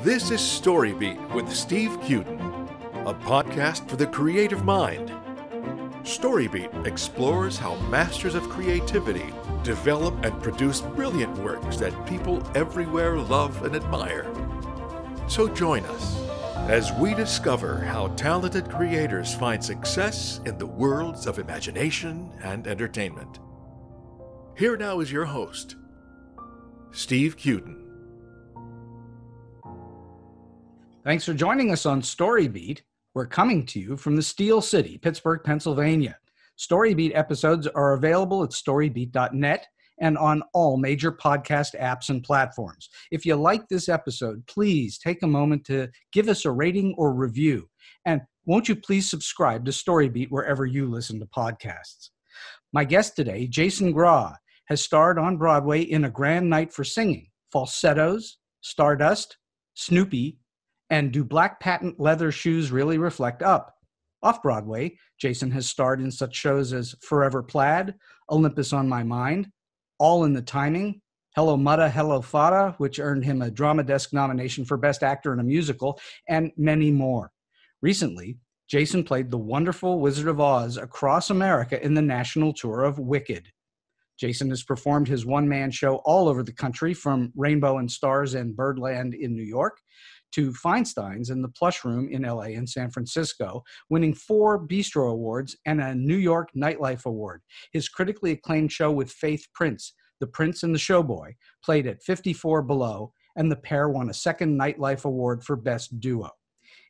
This is StoryBeat with Steve Cuden, a podcast for the creative mind. StoryBeat explores how masters of creativity develop and produce brilliant works that people everywhere love and admire. So join us as we discover how talented creators find success in the worlds of imagination and entertainment. Here now is your host, Steve Cuden. Thanks for joining us on StoryBeat. We're coming to you from the Steel City, Pittsburgh, Pennsylvania. StoryBeat episodes are available at storybeat.net and on all major podcast apps and platforms. If you like this episode, please take a moment to give us a rating or review. And won't you please subscribe to StoryBeat wherever you listen to podcasts. My guest today, Jason Graae, has starred on Broadway in A Grand Night for Singing, Falsettos, Stardust, Snoopy, and Do Black Patent Leather Shoes Really Reflect Up? Off-Broadway, Jason has starred in such shows as Forever Plaid, Olympus on My Mind, All in the Timing, Hello Mutta, Hello Fata, which earned him a Drama Desk nomination for Best Actor in a Musical, and many more. Recently, Jason played the wonderful Wizard of Oz across America in the national tour of Wicked. Jason has performed his one-man show all over the country, from Rainbow and Stars and Birdland in New York to Feinstein's in the Plush Room in LA and San Francisco, winning 4 Bistro Awards and a New York Nightlife Award. His critically acclaimed show with Faith Prince, The Prince and the Showboy, played at 54 Below, and the pair won a second Nightlife Award for Best Duo.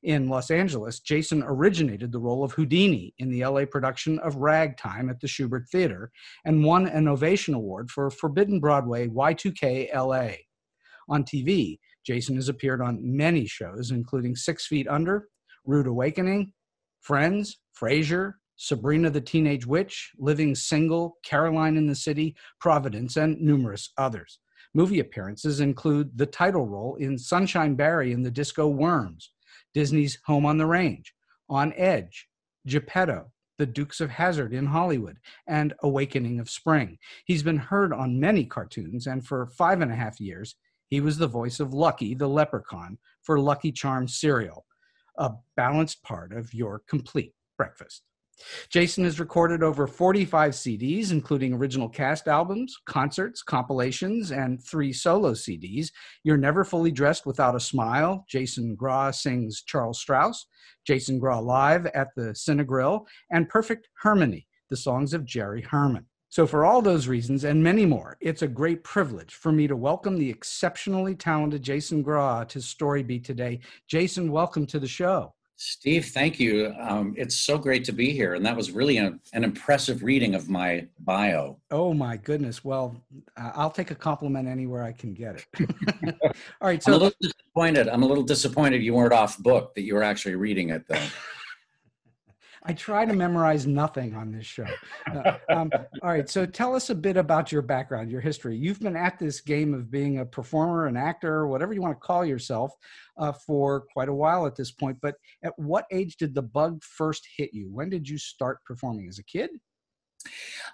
In Los Angeles, Jason originated the role of Houdini in the LA production of Ragtime at the Shubert Theater and won an Ovation Award for Forbidden Broadway Y2K LA. On TV, Jason has appeared on many shows, including 6 Feet Under, Rude Awakening, Friends, Frasier, Sabrina the Teenage Witch, Living Single, Caroline in the City, Providence, and numerous others. Movie appearances include the title role in Sunshine Barry in the Disco Worms, Disney's Home on the Range, On Edge, Geppetto, The Dukes of Hazzard in Hollywood, and Awakening of Spring. He's been heard on many cartoons, and for 5.5 years, he was the voice of Lucky the Leprechaun for Lucky Charms cereal, a balanced part of your complete breakfast. Jason has recorded over 45 CDs, including original cast albums, concerts, compilations, and 3 solo CDs. You're Never Fully Dressed Without a Smile, Jason Graae Sings Charles Strauss, Jason Graae Live at the Cinegrill, and Perfect Harmony, the songs of Jerry Herman. So for all those reasons and many more, it's a great privilege for me to welcome the exceptionally talented Jason Graae to StoryBeat today. Jason, welcome to the show. Steve, thank you. It's so great to be here. And that was really an impressive reading of my bio. Oh, my goodness. Well, I'll take a compliment anywhere I can get it. All right. So I'm a little disappointed you weren't off book, that you were actually reading it, though. I try to memorize nothing on this show. All right. So tell us a bit about your background, your history. You've been at this game of being a performer, an actor, whatever you want to call yourself, for quite a while at this point. But at what age did the bug first hit you? When did you start performing? As a kid?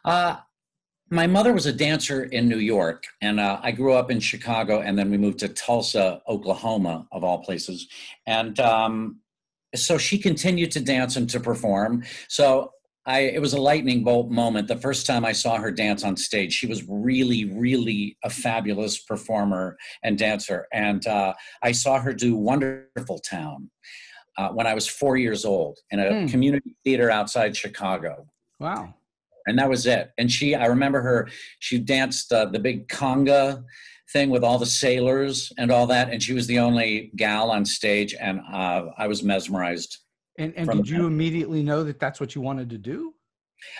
My mother was a dancer in New York, and I grew up in Chicago, and then we moved to Tulsa, Oklahoma, of all places. And so she continued to dance and to perform. So it was a lightning bolt moment. The first time I saw her dance on stage, she was really, really a fabulous performer and dancer. And I saw her do Wonderful Town when I was 4 years old in a community theater outside Chicago. Wow. And that was it. And I remember her, she danced the big conga thing with all the sailors and all that, and she was the only gal on stage, and I was mesmerized. And did you immediately know that that's what you wanted to do?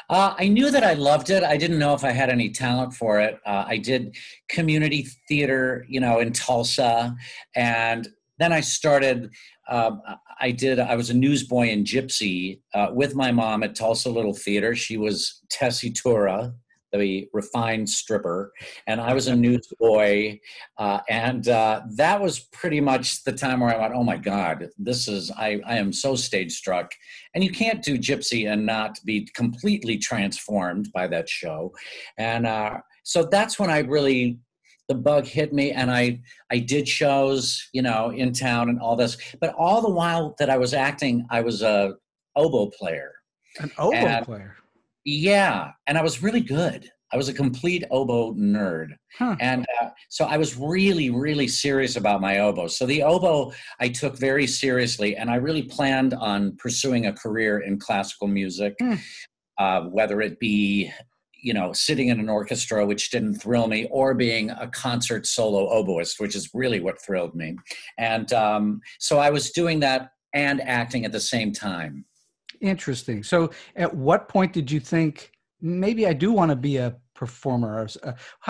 I knew that I loved it. I didn't know if I had any talent for it. I did community theater, in Tulsa, and then I started. I was a newsboy in Gypsy with my mom at Tulsa Little Theater. She was Tessitura, the refined stripper, and I was a newsboy, and that was pretty much the time where I went, oh my God, I am so stage struck, and you can't do Gypsy and not be completely transformed by that show. And so that's when I really the bug hit me, and I did shows, in town and all this. But all the while that I was acting, I was a oboe player. An oboe And player. yeah, and I was really good. I was a complete oboe nerd. Huh. And so I was really, really serious about my oboe. So the oboe I took very seriously, and I really planned on pursuing a career in classical music, whether it be, sitting in an orchestra, which didn't thrill me, or being a concert solo oboist, which is really what thrilled me. And so I was doing that and acting at the same time. Interesting. So at what point did you think, maybe I do want to be a performer?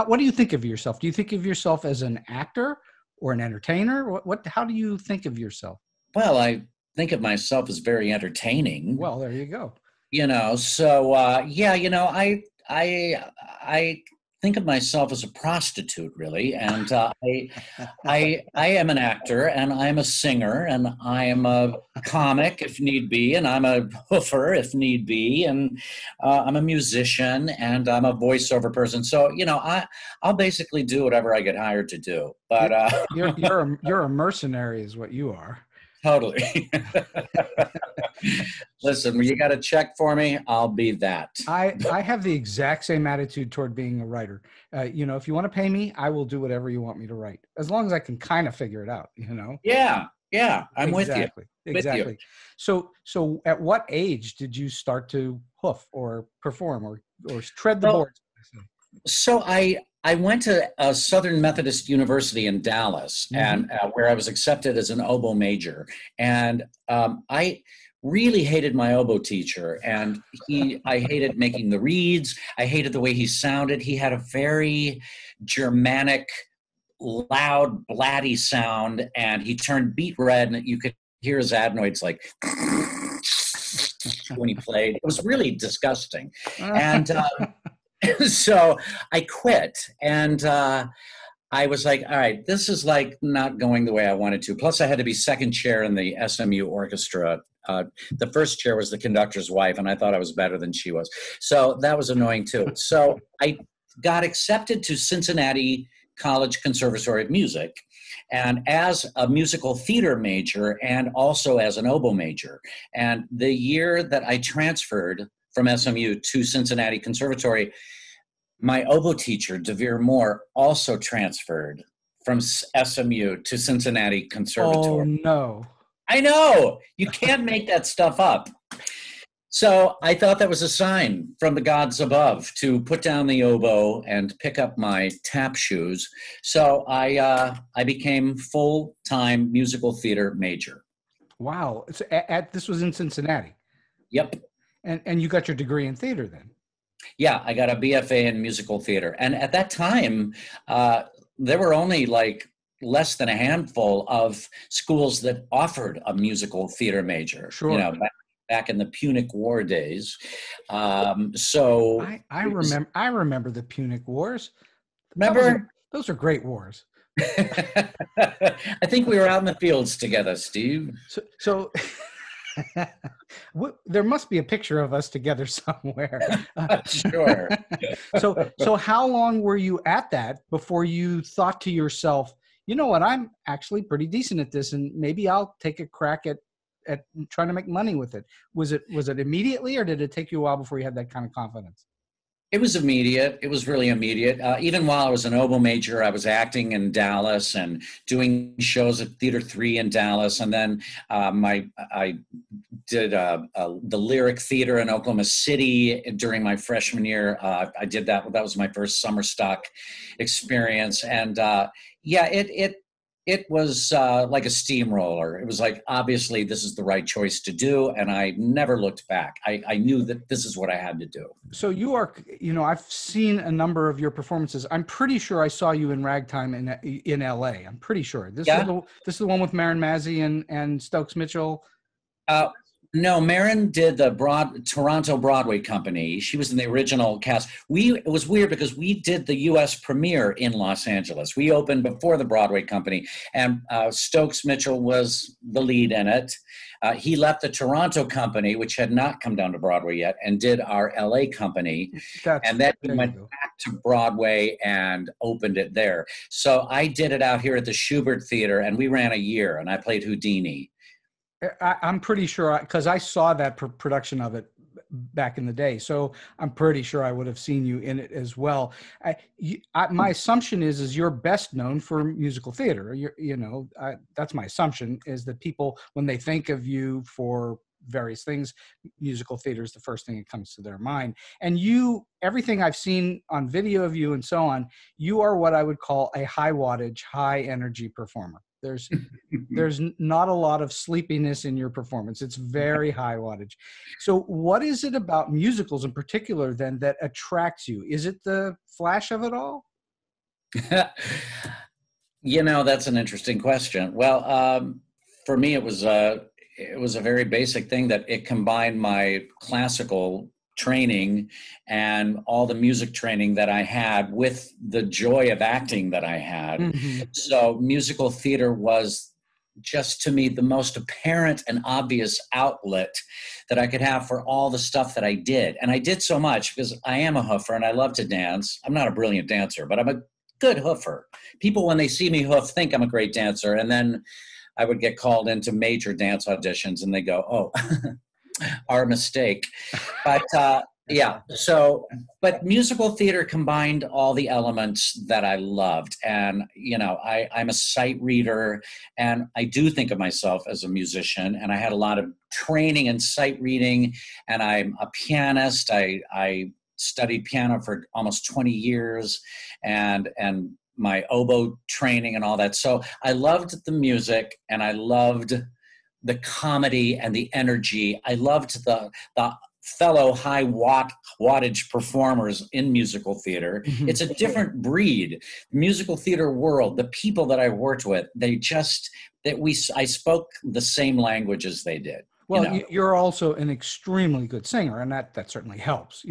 What do you think of yourself? Do you think of yourself as an actor or an entertainer? How do you think of yourself? Well, I think of myself as very entertaining. Well, there you go. So I think of myself as a prostitute, really, and I am an actor, and I'm a singer, and I am a comic if need be, and I'm a hoofer if need be, and I'm a musician, and I'm a voiceover person. So I'll basically do whatever I get hired to do. But you're a mercenary, is what you are. Totally. Listen, when you got a check for me, I'll be that. I have the exact same attitude toward being a writer. If you want to pay me, I will do whatever you want me to write, as long as I can kind of figure it out, Yeah, I'm with you. Exactly. So at what age did you start to hoof or perform or tread the boards? So I went to a Southern Methodist University in Dallas, and where I was accepted as an oboe major. And I really hated my oboe teacher, and I hated making the reeds. I hated the way he sounded. He had a very Germanic, loud, blatty sound, and he turned beet red, and you could hear his adenoids like when he played. It was really disgusting. And so I quit, and I was like, all right, this is like not going the way I wanted to. Plus, I had to be second chair in the SMU orchestra. The first chair was the conductor's wife, and I thought I was better than she was. So that was annoying too. So I got accepted to Cincinnati College Conservatory of Music, and as a musical theater major and also as an oboe major. And the year that I transferred from SMU to Cincinnati Conservatory, my oboe teacher, DeVere Moore, also transferred from SMU to Cincinnati Conservatory. Oh, no. I know. You can't make that stuff up. So I thought that was a sign from the gods above to put down the oboe and pick up my tap shoes. So I became full-time musical theater major. Wow. So this was in Cincinnati? Yep. And you got your degree in theater then? Yeah, I got a BFA in musical theater. And at that time, there were only like less than a handful of schools that offered a musical theater major. Sure. Back in the Punic War days. So I remember the Punic Wars. Remember? Those are great wars. I think we were out in the fields together, Steve. So there must be a picture of us together somewhere. Sure. So how long were you at that before you thought to yourself, you know what, I'm actually pretty decent at this, and maybe I'll take a crack at trying to make money with it? Was it immediately, or did it take you a while before you had that kind of confidence? It was immediate. It was really immediate. Even while I was an oboe major, I was acting in Dallas and doing shows at Theater 3 in Dallas. And then I did the Lyric Theater in Oklahoma City during my freshman year. I did that. That was my first summer stock experience. And it was like a steamroller. It was like, obviously, this is the right choice to do. And I never looked back. I knew that this is what I had to do. So you are, I've seen a number of your performances. I'm pretty sure I saw you in Ragtime in LA. I'm pretty sure. This is the one with Marin Mazzie and Stokes Mitchell. No, Marin did the Toronto Broadway company. She was in the original cast. It was weird because we did the U.S. premiere in Los Angeles. We opened before the Broadway company, and Stokes Mitchell was the lead in it. He left the Toronto company, which had not come down to Broadway yet, and did our L.A. company. And then he went back to Broadway and opened it there. So I did it out here at the Schubert Theater, and we ran a year, and I played Houdini. I'm pretty sure, because I saw that production of it back in the day, so I'm pretty sure I would have seen you in it as well. My assumption is you're best known for musical theater. That's my assumption, is that people, when they think of you for various things, musical theater is the first thing that comes to their mind. And everything I've seen on video of you and so on, you are what I would call a high wattage, high energy performer. There's not a lot of sleepiness in your performance. It's very high wattage. So what is it about musicals in particular then that attracts you? Is it the flash of it all? That's an interesting question. Well, for me, it was a very basic thing that it combined my classical training and all the music training that I had with the joy of acting that I had. Mm-hmm. So musical theater was just, to me, the most apparent and obvious outlet that I could have for all the stuff that I did. And I did so much because I am a hoofer and I love to dance. I'm not a brilliant dancer, but I'm a good hoofer. People, when they see me hoof, think I'm a great dancer. And then I would get called into major dance auditions and they go, oh, our mistake. But but musical theater combined all the elements that I loved. And, I'm a sight reader, and I do think of myself as a musician, and I had a lot of training in sight reading, and I'm a pianist. I studied piano for almost 20 years and my oboe training and all that. So I loved the music, and I loved the comedy and the energy. I loved the fellow high wattage performers in musical theater. Mm-hmm. It's a different breed. The musical theater world, the people that I worked with, I spoke the same language as they did. Well, you're also an extremely good singer, and that certainly helps.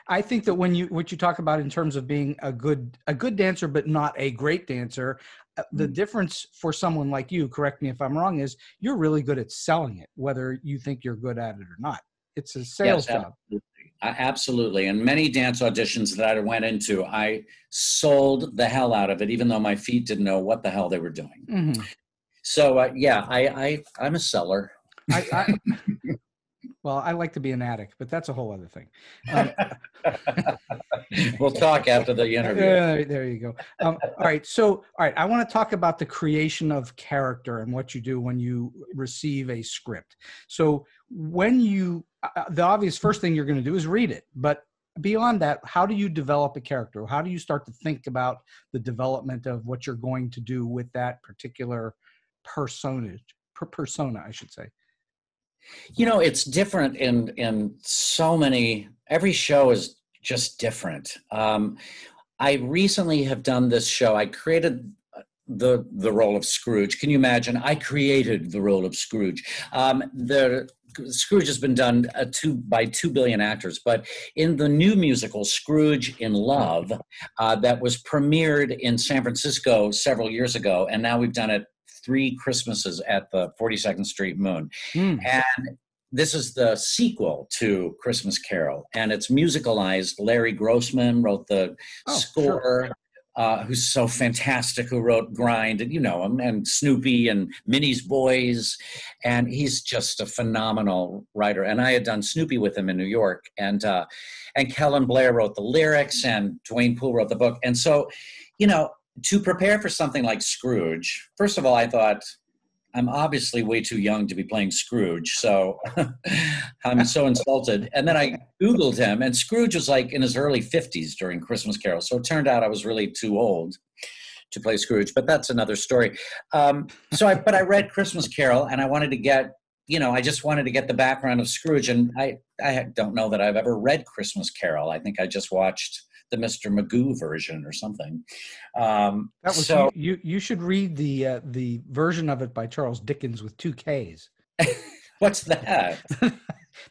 I think that what you talk about in terms of being a good dancer, but not a great dancer, the difference for someone like you, correct me if I'm wrong, is you're really good at selling it, whether you think you're good at it or not. It's a sales job. Absolutely. And many dance auditions that I went into, I sold the hell out of it, even though my feet didn't know what the hell they were doing. Mm-hmm. So, I'm a seller. Well, I like to be an addict, but that's a whole other thing. We'll talk after the interview. There you go. All right. I want to talk about the creation of character and what you do when you receive a script. So when the obvious first thing you're going to do is read it. But beyond that, how do you develop a character? How do you start to think about the development of what you're going to do with that particular persona, I should say? It's different in so many, every show is just different. I recently have done this show. I created the role of Scrooge. Can you imagine? I created the role of Scrooge. Scrooge has been done by 2 billion actors, but in the new musical Scrooge in Love, that was premiered in San Francisco several years ago, and now we've done it 3 Christmases at the 42nd Street Moon. And this is the sequel to Christmas Carol, and it's musicalized. Larry Grossman wrote the score, who's so fantastic, who wrote Grind, and you know him, and Snoopy and Minnie's Boys, and he's just a phenomenal writer. And I had done Snoopy with him in New York, and Kellen Blair wrote the lyrics, and Dwayne Poole wrote the book. And so, to prepare for something like Scrooge, first of all, I thought, I'm obviously way too young to be playing Scrooge, so I'm so insulted. And then I Googled him, and Scrooge was like in his early 50s during Christmas Carol, so it turned out I was really too old to play Scrooge, but that's another story. But I read Christmas Carol, and I wanted to get, I just wanted to get the background of Scrooge, and I don't know that I've ever read Christmas Carol. I think I just watched the Mr. Magoo version or something. You should read the version of it by Charles Dickens with 2 Ks. What's that?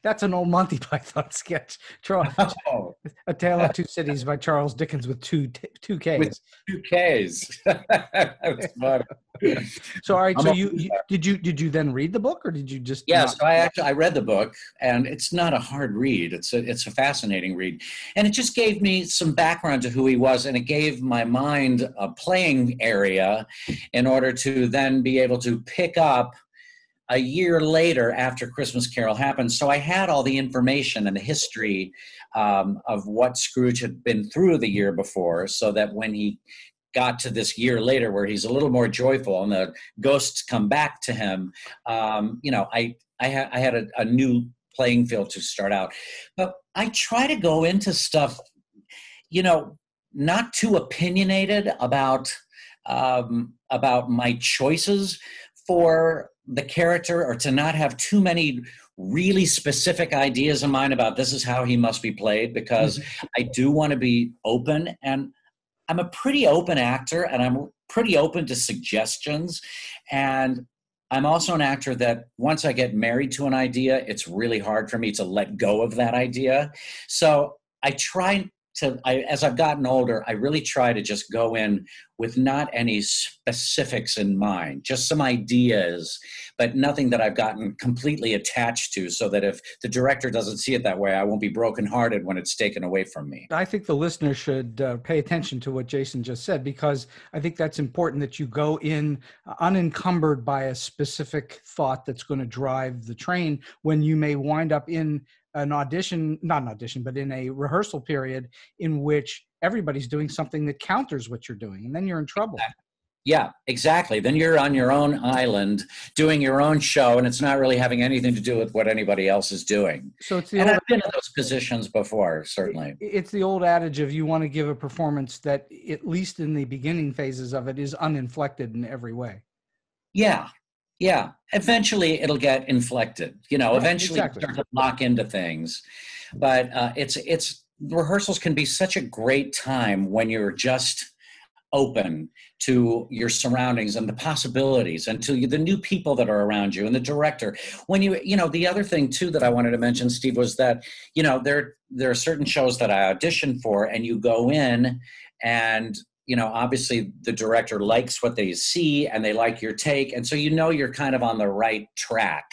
That's an old Monty Python sketch. Oh, A Tale of Two Cities by Charles Dickens with two Ks. with 2 Ks. That's funny. So, all right. I'm So a- did you then read the book, or did you just Yeah, not? so I read the book, and it's not a hard read. It's a fascinating read, and it just gave me some background to who he was, and it gave my mind a playing area in order to then be able to pick up a year later after Christmas Carol happened. So I had all the information and the history of what Scrooge had been through the year before, so that when he got to this year later where he's a little more joyful and the ghosts come back to him, I had a new playing field to start out. But I try to go into stuff, not too opinionated about my choices for the character, or to not have too many really specific ideas in mind about this is how he must be played, because I do want to be open, and I'm a pretty open actor, and I'm pretty open to suggestions. And I'm also an actor that once I get married to an idea, it's really hard for me to let go of that idea. So I try as I've gotten older, I really try to just go in with not any specifics in mind, just some ideas, but nothing that I've gotten completely attached to, so that if the director doesn't see it that way, I won't be brokenhearted when it's taken away from me. I think the listener should pay attention to what Jason just said, because I think that's important, that you go in unencumbered by a specific thought that's going to drive the train, when you may wind up in not an audition, but in a rehearsal period in which everybody's doing something that counters what you're doing, and then you're in trouble. Yeah, exactly. Then you're on your own island doing your own show, and it's not really having anything to do with what anybody else is doing. So it's I've been in those positions before, certainly. It's the old adage of, you want to give a performance that, at least in the beginning phases of it, is uninflected in every way. Yeah. Yeah. Eventually it'll get inflected, eventually exactly. You start to lock into things. But rehearsals can be such a great time when you're just open to your surroundings and the possibilities, and to the new people that are around you and the director. When the other thing too that I wanted to mention, Steve, was that, there are certain shows that I audition for, and you go in and, obviously the director likes what they see and they like your take. And so, you're kind of on the right track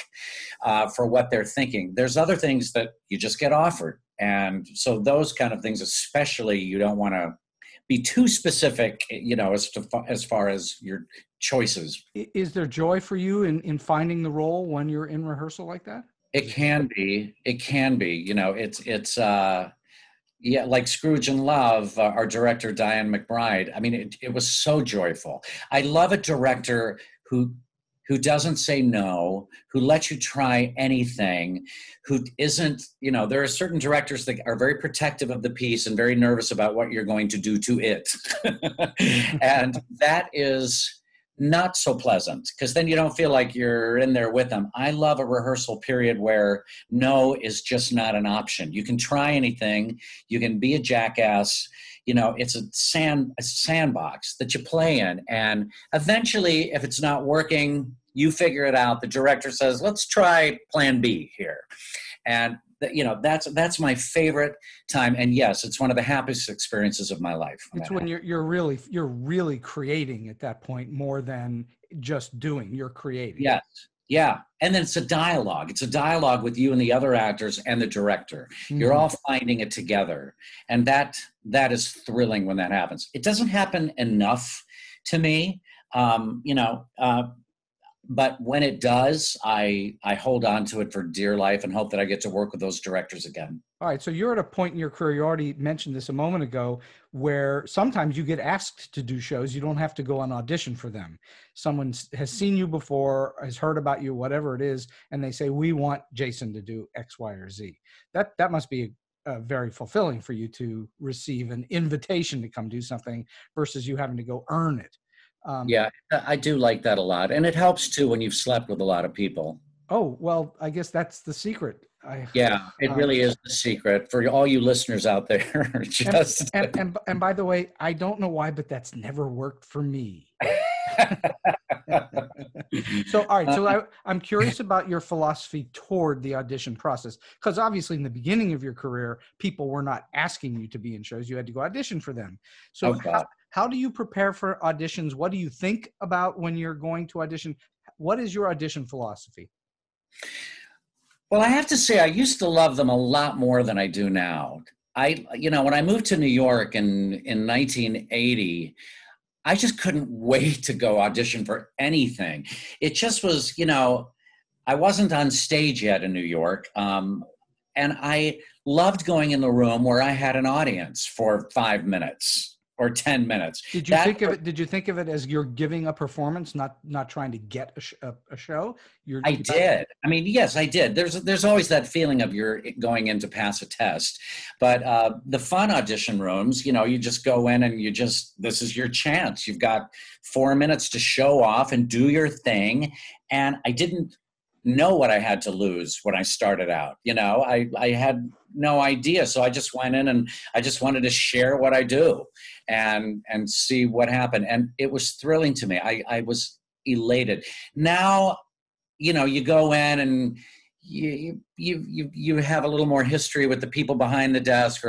for what they're thinking. There's other things that you just get offered. And so those kind of things, especially, you don't want to be too specific, as far as your choices. Is there joy for you in finding the role when you're in rehearsal like that? It can be. Yeah, like Scrooge in Love, our director, Diane McBride. I mean, it was so joyful. I love a director who doesn't say no, who lets you try anything, who isn't, there are certain directors that are very protective of the piece and very nervous about what you're going to do to it. And that is not so pleasant, because then you don't feel like you're in there with them. I love a rehearsal period where no is just not an option. You can try anything. You can be a jackass. It's a sandbox that you play in. And eventually, if it's not working, you figure it out. The director says, let's try plan B here. And that's my favorite time. And yes, it's one of the happiest experiences of my life. It's when you're really creating at that point, more than just doing. You're creating. Yes. Yeah. And then it's a dialogue. It's a dialogue with you and the other actors and the director. Mm-hmm. You're all finding it together. And that is thrilling when that happens. It doesn't happen enough to me, but when it does, I hold on to it for dear life and hope that I get to work with those directors again. All right. So you're at a point in your career, you already mentioned this a moment ago, where sometimes you get asked to do shows. You don't have to go on audition for them. Someone has seen you before, has heard about you, whatever it is, and they say, we want Jason to do X, Y, or Z. That must be very fulfilling for you, to receive an invitation to come do something versus you having to go earn it. Yeah, I do like that a lot. And it helps too when you've slept with a lot of people. Oh, well, I guess that's the secret. Yeah, it really is the secret for all you listeners out there. And by the way, I don't know why, but that's never worked for me. So, all right. So I'm curious about your philosophy toward the audition process, because obviously in the beginning of your career, people were not asking you to be in shows. You had to go audition for them. So Oh, God. how do you prepare for auditions? What do you think about when you're going to audition? What is your audition philosophy? Well, I have to say, I used to love them a lot more than I do now. When I moved to New York in 1980, I just couldn't wait to go audition for anything. It just was, I wasn't on stage yet in New York. And I loved going in the room where I had an audience for 5 minutes or 10 minutes. Did you think of it as you're giving a performance, not trying to get a show? I did. I mean, yes, I did. There's always that feeling of you're going in to pass a test, but the fun audition rooms, you just go in and this is your chance. You've got 4 minutes to show off and do your thing. And I didn't know what I had to lose when I started out. I had no idea. So I just went in and I just wanted to share what I do and see what happened. And it was thrilling to me. I was elated. Now, you go in and you have a little more history with the people behind the desk,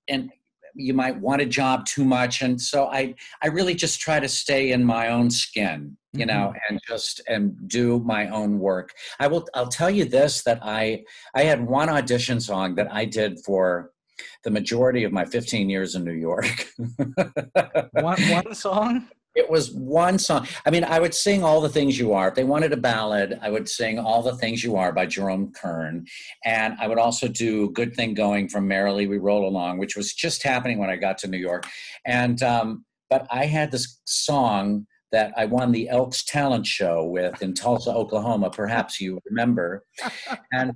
and you might want a job too much. And so I really just try to stay in my own skin, and do my own work. I'll tell you this, that I had one audition song that I did for the majority of my 15 years in New York. One song? It was one song. I mean, I would sing All the Things You Are. If they wanted a ballad, I would sing All the Things You Are by Jerome Kern. And I would also do Good Thing Going from Merrily We Roll Along, which was just happening when I got to New York. And but I had this song that I won the Elks Talent Show with in Tulsa, Oklahoma. Perhaps you remember. And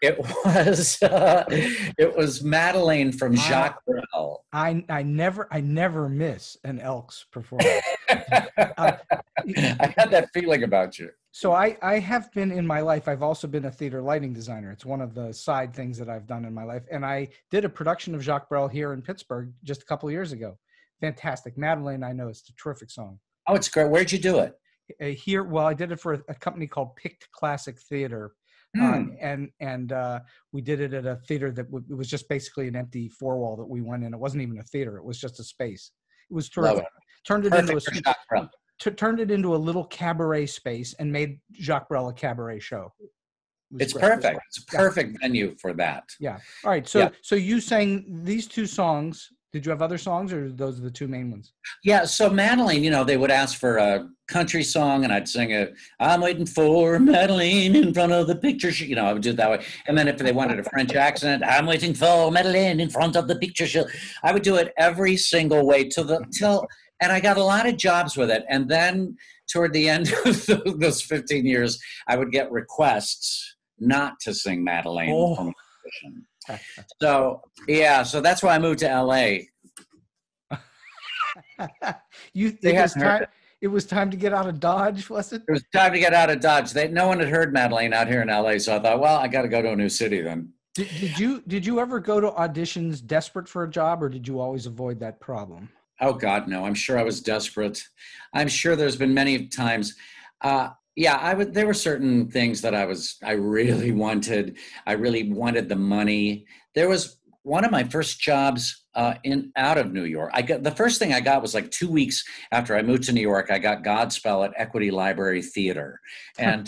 it was Madeleine from Jacques Brel. I never miss an Elks performance. I had that feeling about you. So I have been in my life, I've also been a theater lighting designer. It's one of the side things that I've done in my life. And I did a production of Jacques Brel here in Pittsburgh just a couple of years ago. Fantastic. Madeleine, I know, it's a terrific song. Oh, it's great. Where'd you do it? I did it for a company called Picked Classic Theater. And we did it at a theater that it was just basically an empty four wall that we went in. It wasn't even a theater. It was just a space. It was terrific. Turned it into a little cabaret space and made Jacques Brel a cabaret show. It's perfect. It's a perfect venue for that. Yeah. All right. So you sang these two songs. Did you have other songs, or those are the two main ones? Yeah. So Madeleine, they would ask for a country song, and I'd sing I'm waiting for Madeleine in front of the picture show. I would do it that way. And then if they wanted a French accent, I'm waiting for Madeleine in front of the picture show. I would do it every single way and I got a lot of jobs with it. And then toward the end of those 15 years, I would get requests not to sing Madeleine from audition. So that's why I moved to LA. It was time to get out of Dodge, was it? It was time to get out of Dodge. No one had heard Madeleine out here in LA, so I thought, well, I got to go to a new city then. Did you ever go to auditions desperate for a job, or did you always avoid that problem? Oh God, no. I'm sure I was desperate. I'm sure there's been many times. There were certain things that I really wanted. I really wanted the money. There was one of my first jobs out of New York. The first thing I got was like 2 weeks after I moved to New York. I got Godspell at Equity Library Theater, and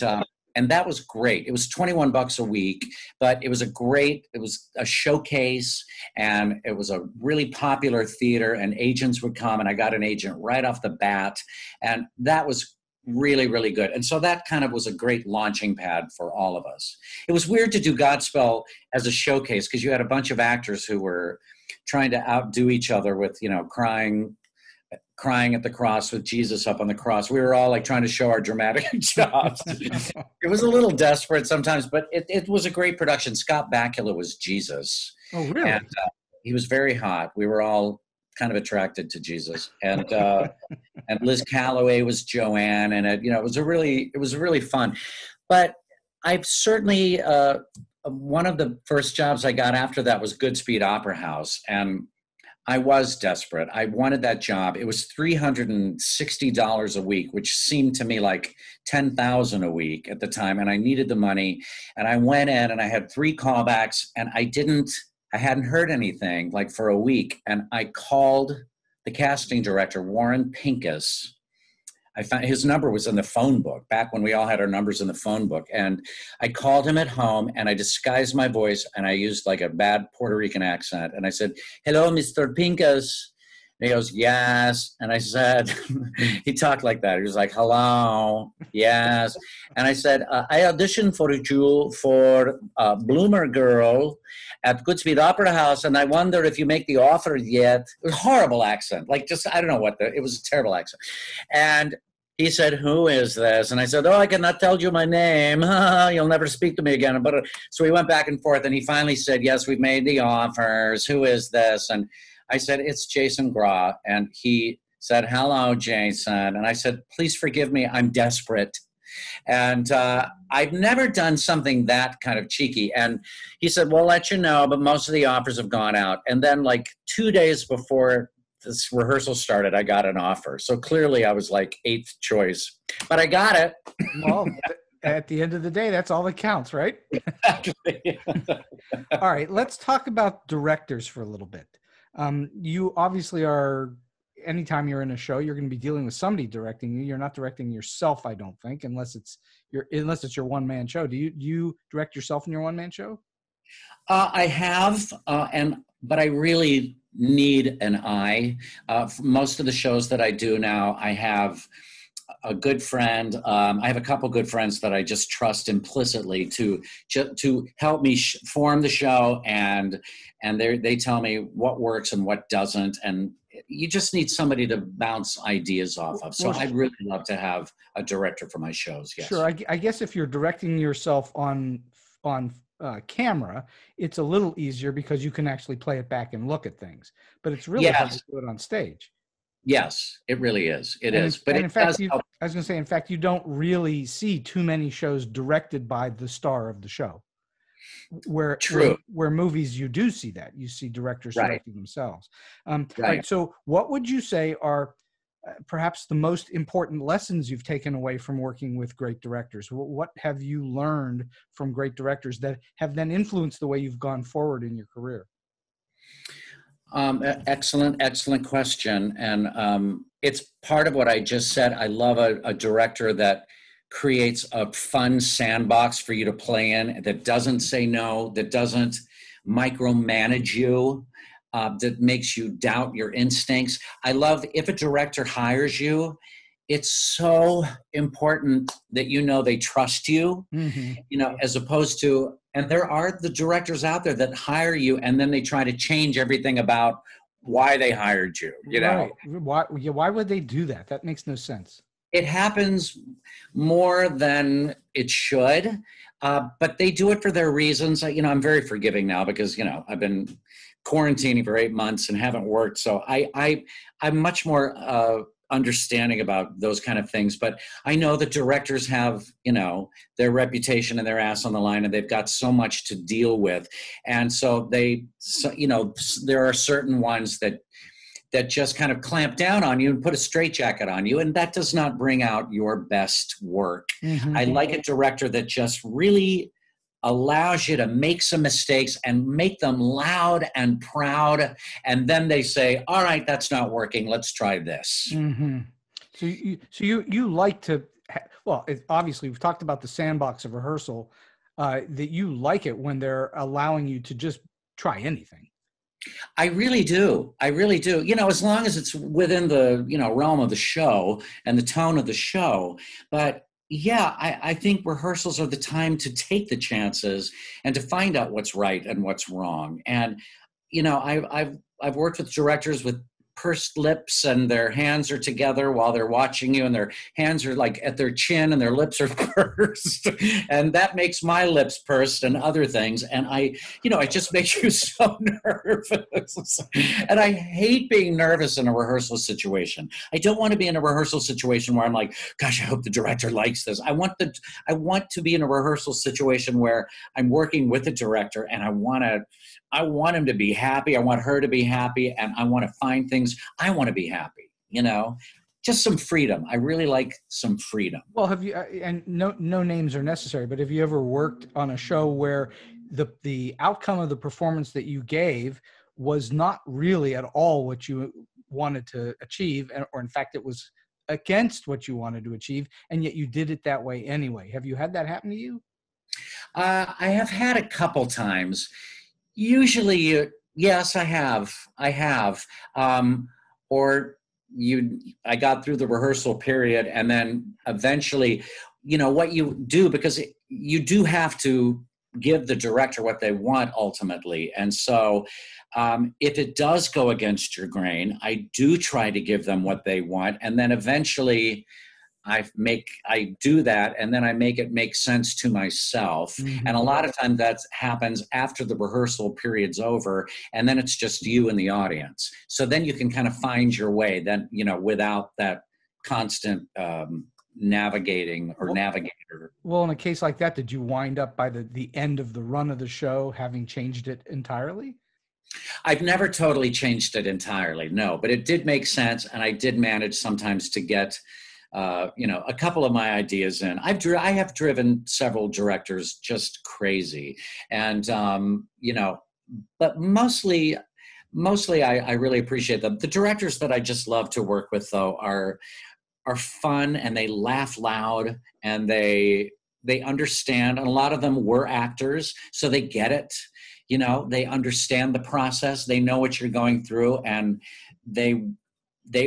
that was great. It was $21 a week, but it was a showcase, and it was a really popular theater, and agents would come, and I got an agent right off the bat, and that was really, really good. And so that kind of was a great launching pad for all of us. It was weird to do Godspell as a showcase because you had a bunch of actors who were trying to outdo each other with, crying at the cross with Jesus up on the cross. We were all like trying to show our dramatic jobs. It was a little desperate sometimes, but it was a great production. Scott Bakula was Jesus. Oh, really? And he was very hot. We were all kind of attracted to Jesus, and Liz Calloway was Joanne, and it was really fun. But I've certainly one of the first jobs I got after that was Goodspeed Opera House, and I was desperate. I wanted that job. It was $360 a week, which seemed to me like $10,000 a week at the time. And I needed the money. And I went in and I had 3 callbacks, and I hadn't heard anything like for a week. And I called the casting director, Warren Pincus. I found his number was in the phone book back when we all had our numbers in the phone book. And I called him at home, and I disguised my voice, and I used like a bad Puerto Rican accent. And I said, "Hello, Mr. Pincus." And he goes, "Yes." And I said, he talked like that. He was like, "Hello, yes." And I said, "I auditioned for you for Bloomer Girl at Goodspeed Opera House, and I wonder if you make the offer yet." It was a horrible accent. Like, just, I don't know it was a terrible accent. And he said, "Who is this?" And I said, "Oh, I cannot tell you my name. You'll never speak to me again." But so we went back and forth, and he finally said, "Yes, we've made the offers. Who is this?" And I said, "It's Jason Graae." And he said, "Hello, Jason." And I said, "Please forgive me. I'm desperate." And I've never done something that kind of cheeky. And he said, "We'll let you know, but most of the offers have gone out." And then like 2 days before this rehearsal started, I got an offer. So clearly I was like 8th choice, but I got it. Well, at the end of the day, that's all that counts, right? Exactly. All right, let's talk about directors for a little bit. You obviously are, anytime you're in a show, you're going to be dealing with somebody directing you. You're not directing yourself, I don't think, unless it's your one-man show. Do you direct yourself in your one-man show? I have, but I really need an eye. For most of the shows that I do now, I have a good friend. I have a couple good friends that I just trust implicitly to help me form the show, and they tell me what works and what doesn't, and you just need somebody to bounce ideas off of. So I'd really love to have a director for my shows. Yes. Sure. I guess if you're directing yourself on camera, it's a little easier because you can actually play it back and look at things. But it's really hard to do it on stage. Yes, it really is. It is. But in fact, I was going to say, in fact, you don't really see too many shows directed by the star of the show. Where movies, you do see that. You see directors directing themselves. Right. So what would you say are perhaps the most important lessons you've taken away from working with great directors? What have you learned from great directors that have then influenced the way you've gone forward in your career? Excellent question. And it's part of what I just said. I love a director that creates a fun sandbox for you to play in, that doesn't say no, that doesn't micromanage you, that makes you doubt your instincts. I love if a director hires you, it's so important that you know they trust you, as opposed to, and there are the directors out there that hire you and then they try to change everything about why they hired you, know? Why would they do that? That makes no sense. It happens more than it should, but they do it for their reasons. I'm very forgiving now because, I've been quarantining for 8 months and haven't worked. So I'm much more understanding about those kind of things. But I know that directors have, their reputation and their ass on the line, and they've got so much to deal with. And so there are certain ones that just kind of clamp down on you and put a straitjacket on you, and that does not bring out your best work. I like a director that just really allows you to make some mistakes and make them loud and proud, and then they say, "All right, that's not working. Let's try this." So you like to, obviously we've talked about the sandbox of rehearsal, that you like it when they're allowing you to just try anything. I really do. As long as it's within the, realm of the show and the tone of the show. But yeah, I think rehearsals are the time to take the chances and to find out what's right and what's wrong. And, I've worked with directors with pursed lips and their hands are together while they're watching you, and their hands are like at their chin and their lips are pursed, and that makes my lips pursed and other things, and it just makes you so nervous. And I hate being nervous in a rehearsal situation. I don't want to be in a rehearsal situation where I'm like, gosh, I hope the director likes this. I want to be in a rehearsal situation where I'm working with a director and I want to I want him to be happy. I want her to be happy. And I want to find things. I want to be happy, just some freedom. I really like some freedom. Well, have you, and no names are necessary, but have you ever worked on a show where the outcome of the performance that you gave was not really at all what you wanted to achieve, or in fact, it was against what you wanted to achieve, and yet you did it that way anyway? Have you had that happen to you? I have had a couple times. Usually, yes, I have. I got through the rehearsal period, and then eventually, what you do, because you do have to give the director what they want ultimately. And so if it does go against your grain, I do try to give them what they want. And then eventually I do that, and then I make it make sense to myself. Mm-hmm. And a lot of times that happens after the rehearsal period's over, and then it's just you and the audience. So then you can kind of find your way then, without that constant navigating or navigator. Well, in a case like that, did you wind up by the end of the run of the show having changed it entirely? I've never totally changed it entirely, no, but it did make sense, and I did manage sometimes to get a couple of my ideas in. I have driven several directors just crazy, and but mostly I really appreciate them. The directors that I just love to work with, though, are fun, and they laugh loud, and they understand. And a lot of them were actors, so they get it. They understand the process. They know what you're going through, and they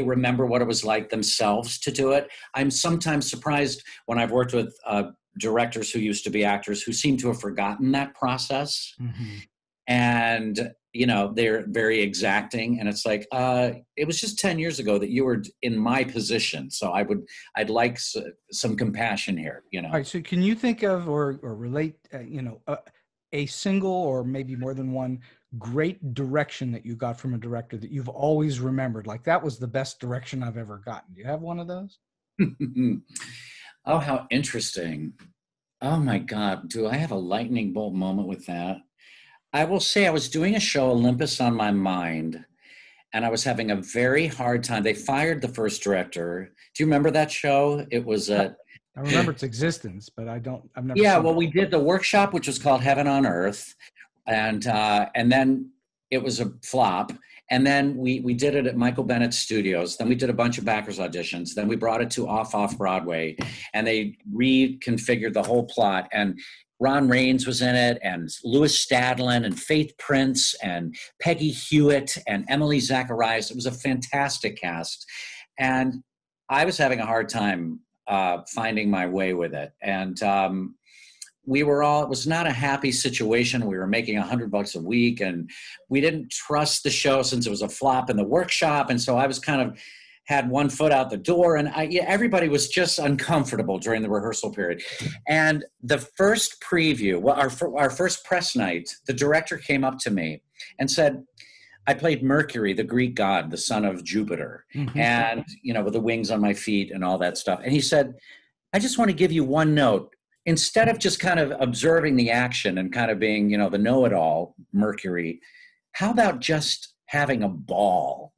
remember what it was like themselves to do it. I'm sometimes surprised when I've worked with directors who used to be actors who seem to have forgotten that process. Mm-hmm. And, they're very exacting. And it's like, it was just 10 years ago that you were in my position. So I'd like some compassion here, All right. So can you think of or relate, a single or maybe more than one great direction that you got from a director that you've always remembered? Like, that was the best direction I've ever gotten. Do you have one of those? Oh, how interesting. Oh my God. Do I have a lightning bolt moment with that? I will say I was doing a show, Olympus on My Mind, and I was having a very hard time. They fired the first director. Do you remember that show? It was I remember its existence, but I've never Yeah, seen well, it. we did the workshop, which was called Heaven on Earth, and then it was a flop. And then we did it at Michael Bennett's studios. Then we did a bunch of backers auditions. Then we brought it to Off Broadway, and they reconfigured the whole plot. And Ron Raines was in it, and Louis Stadlin, and Faith Prince, and Peggy Hewitt, and Emily Zacharias. It was a fantastic cast. And I was having a hard time finding my way with it. And it was not a happy situation. We were making $100 a week, and we didn't trust the show since it was a flop in the workshop. And so I was kind of had one foot out the door, and everybody was just uncomfortable during the rehearsal period. And the first preview, our first press night, the director came up to me and said, I played Mercury, the Greek god, the son of Jupiter, Mm-hmm. and, with the wings on my feet and all that stuff. And he said, I just want to give you one note. Instead of just kind of observing the action and kind of being, the know-it-all Mercury, how about just having a ball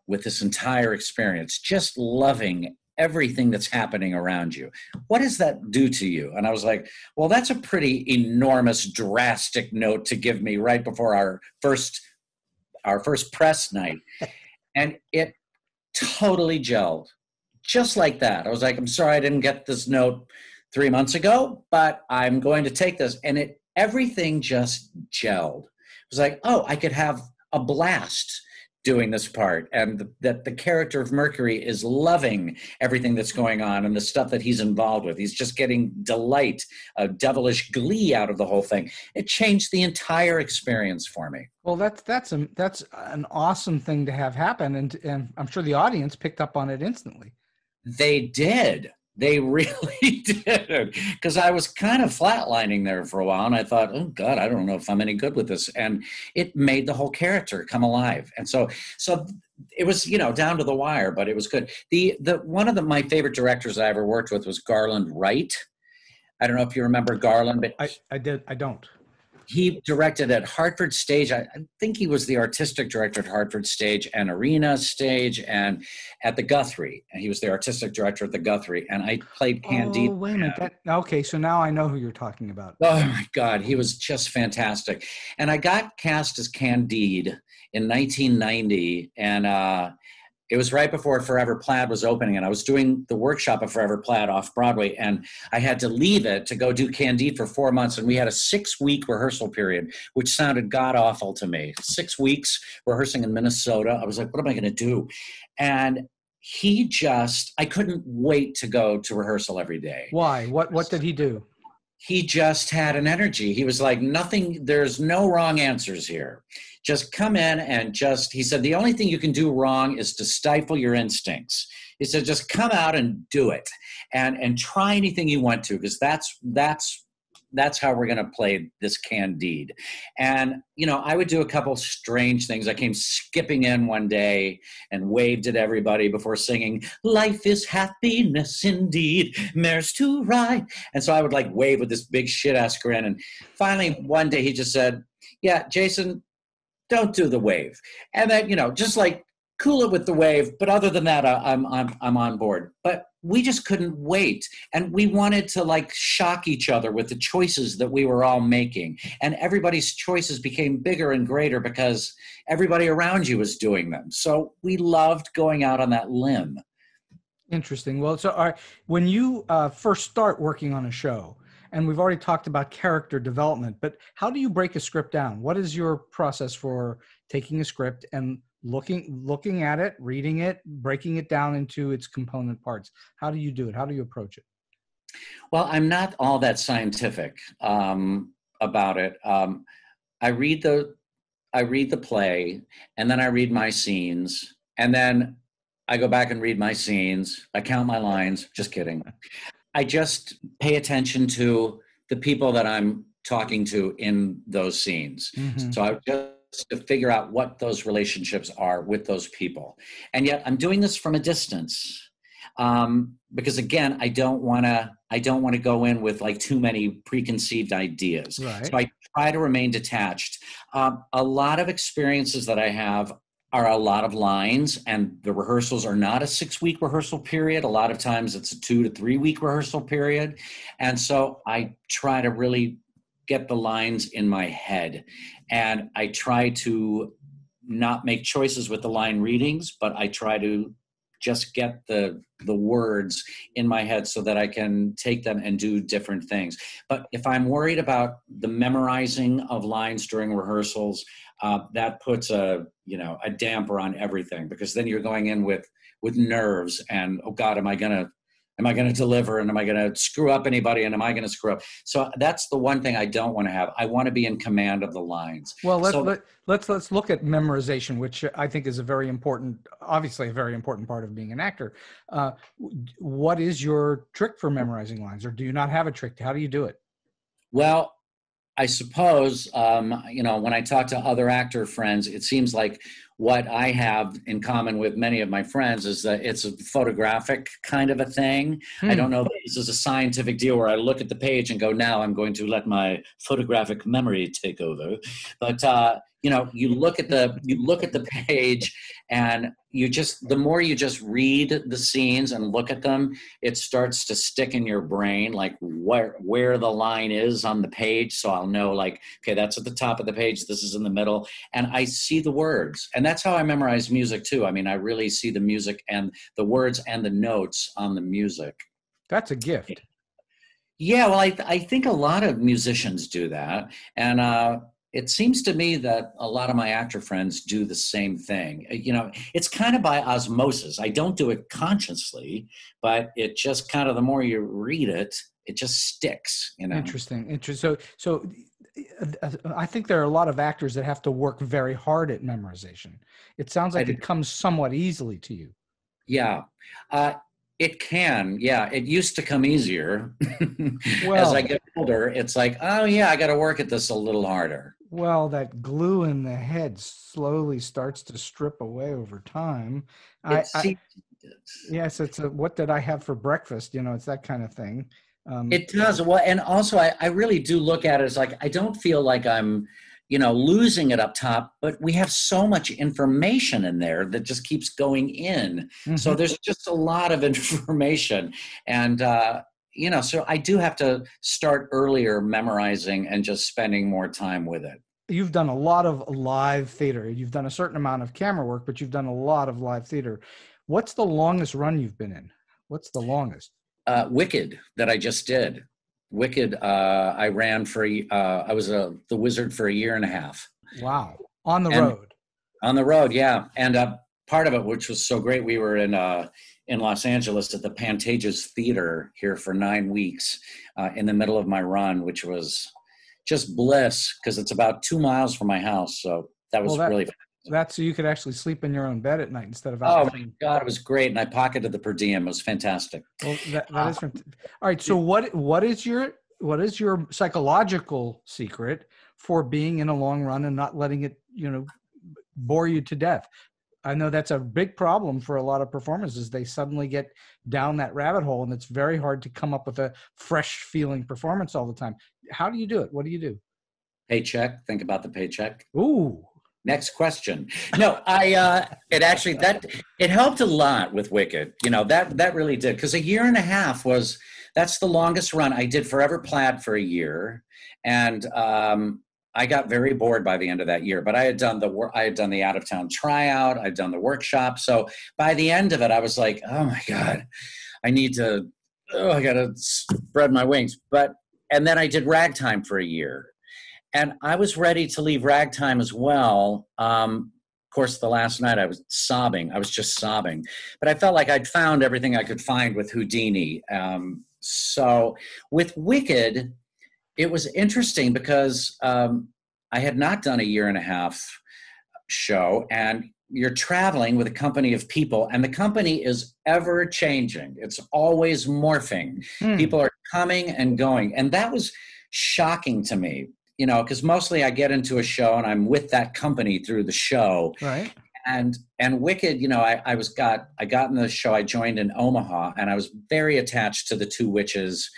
with this entire experience, just loving everything that's happening around you? What does that do to you? And I was like, well, that's a pretty enormous, drastic note to give me right before our first press night. And it totally gelled, just like that. I was like, I'm sorry I didn't get this note 3 months ago, but I'm going to take this. And everything just gelled. It was like, oh, I could have a blast doing this part, and that the character of Mercury is loving everything that's going on and the stuff that he's involved with. He's just getting delight, a devilish glee out of the whole thing. It changed the entire experience for me. Well, that's an awesome thing to have happen, and I'm sure the audience picked up on it instantly. They did. They really did, because I was kind of flatlining there for a while, and I thought, oh God, I don't know if I'm any good with this. And it made the whole character come alive. And so it was, down to the wire, but it was good. One of my favorite directors I ever worked with was Garland Wright. I don't know if you remember Garland, but I did. I don't. He directed at Hartford Stage. I think he was the artistic director at Hartford Stage and Arena Stage and at the Guthrie. And he was the artistic director at the Guthrie. And I played Candide. Oh, wait a minute. Okay, so now I know who you're talking about. Oh my God, he was just fantastic. And I got cast as Candide in 1990. And it was right before Forever Plaid was opening, and I was doing the workshop of Forever Plaid off Broadway, and I had to leave it to go do Candide for 4 months, and we had a 6-week rehearsal period, which sounded god-awful to me. 6 weeks rehearsing in Minnesota. I was like, what am I going to do? And I couldn't wait to go to rehearsal every day. Why? What did he do? He just had an energy. He was like, there's no wrong answers here. Just come in and he said, the only thing you can do wrong is to stifle your instincts. He said, just come out and do it and try anything you want to, because that's how we're going to play this Candide. And, I would do a couple strange things. I came skipping in one day and waved at everybody before singing, life is happiness indeed, mares to ride. And so I would wave with this big shit-ass grin. And finally, one day he just said, yeah, Jason, don't do the wave. And then, just cool it with the wave. But other than that, I'm on board. But we just couldn't wait. And we wanted to shock each other with the choices that we were all making. And everybody's choices became bigger and greater because everybody around you was doing them. So we loved going out on that limb. Interesting. Well, so when you first start working on a show, and we've already talked about character development, but how do you break a script down? What is your process for taking a script and looking at it, reading it, breaking it down into its component parts? How do you do it? How do you approach it? Well, I'm not all that scientific about it. I read the play, and then I read my scenes, and then I go back and read my scenes. I count my lines. Just kidding. I just pay attention to the people that I'm talking to in those scenes. Mm-hmm. So I just to figure out what those relationships are with those people. And yet I'm doing this from a distance because again, I don't want to go in with too many preconceived ideas. Right. So I try to remain detached. A lot of experiences that I have are a lot of lines, and the rehearsals are not a 6-week rehearsal period. A lot of times it's a 2 to 3 week rehearsal period. And so I try to really get the lines in my head, and I try to not make choices with the line readings, but I try to just get the words in my head so that I can take them and do different things. But if I'm worried about the memorizing of lines during rehearsals, that puts a damper on everything, because then you're going in with nerves and, oh God, am I going to deliver, and am I going to screw up anybody, and am I going to screw up? So that's the one thing I don't want to have. I want to be in command of the lines. Well, let's look at memorization, which I think is obviously a very important part of being an actor. What is your trick for memorizing lines, or do you not have a trick? How do you do it? Well, I suppose, when I talk to other actor friends, it seems like what I have in common with many of my friends is that it's a photographic kind of a thing. I don't know if this is a scientific deal where I look at the page and go, now I'm going to let my photographic memory take over. But, you look at the page, and the more you just read the scenes and look at them, it starts to stick in your brain, where the line is on the page. So I'll know okay, that's at the top of the page. This is in the middle. And I see the words. And that's how I memorize music too. I mean, I really see the music and the words and the notes on the music. That's a gift. Yeah, well, I think a lot of musicians do that. And, it seems to me that a lot of my actor friends do the same thing. It's kind of by osmosis. I don't do it consciously, but it just kind of, the more you read it, it just sticks. Interesting. So I think there are a lot of actors that have to work very hard at memorization. It sounds like it comes somewhat easily to you. Yeah. It can. Yeah. It used to come easier. As I get older, it's oh yeah, I got to work at this a little harder. Well, that glue in the head slowly starts to strip away over time. Yes, it's what did I have for breakfast? It's that kind of thing. It does. Well, and also I really do look at it as like, I don't feel like I'm, losing it up top, but we have so much information in there that just keeps going in. So there's just a lot of information. And, so I do have to start earlier memorizing and just spending more time with it. You've done a lot of live theater. You've done a certain amount of camera work, but you've done a lot of live theater. What's the longest run you've been in? What's the longest? Wicked that I just did. Wicked, I ran I was the wizard for a year and a half. Wow. On the road. On the road, yeah. And part of it, which was so great, we were in Los Angeles at the Pantages Theater here for 9 weeks in the middle of my run, which was just bliss because it's about 2 miles from my house. So that was really fun. That's so you could actually sleep in your own bed at night instead of out. Oh my God, it was great. And I pocketed the per diem. It was fantastic. Well, that is fantastic. All right. So what is your psychological secret for being in a long run and not letting it, bore you to death? I know that's a big problem for a lot of performers is they suddenly get down that rabbit hole and it's very hard to come up with a fresh feeling performance all the time. How do you do it? What do you do? Paycheck. Think about the paycheck. Ooh. Next question. No, it helped a lot with Wicked. That really did. Because a year and a half that's the longest run. I did Forever Plaid for a year. And I got very bored by the end of that year, but I had done the out of town tryout. I'd done the workshop. So by the end of it, I was like, oh my God, I got to spread my wings. And then I did Ragtime for a year. And I was ready to leave Ragtime as well. Of course, the last night I was sobbing. I was just sobbing. But I felt like I'd found everything I could find with Houdini. So with Wicked, it was interesting because I had not done a year and a half show. And you're traveling with a company of people. And the company is ever changing. It's always morphing. People are coming and going. And that was shocking to me. Because mostly I get into a show and I'm with that company through the show. Right. And Wicked, I got in the show, I joined in Omaha and I was very attached to the two witches,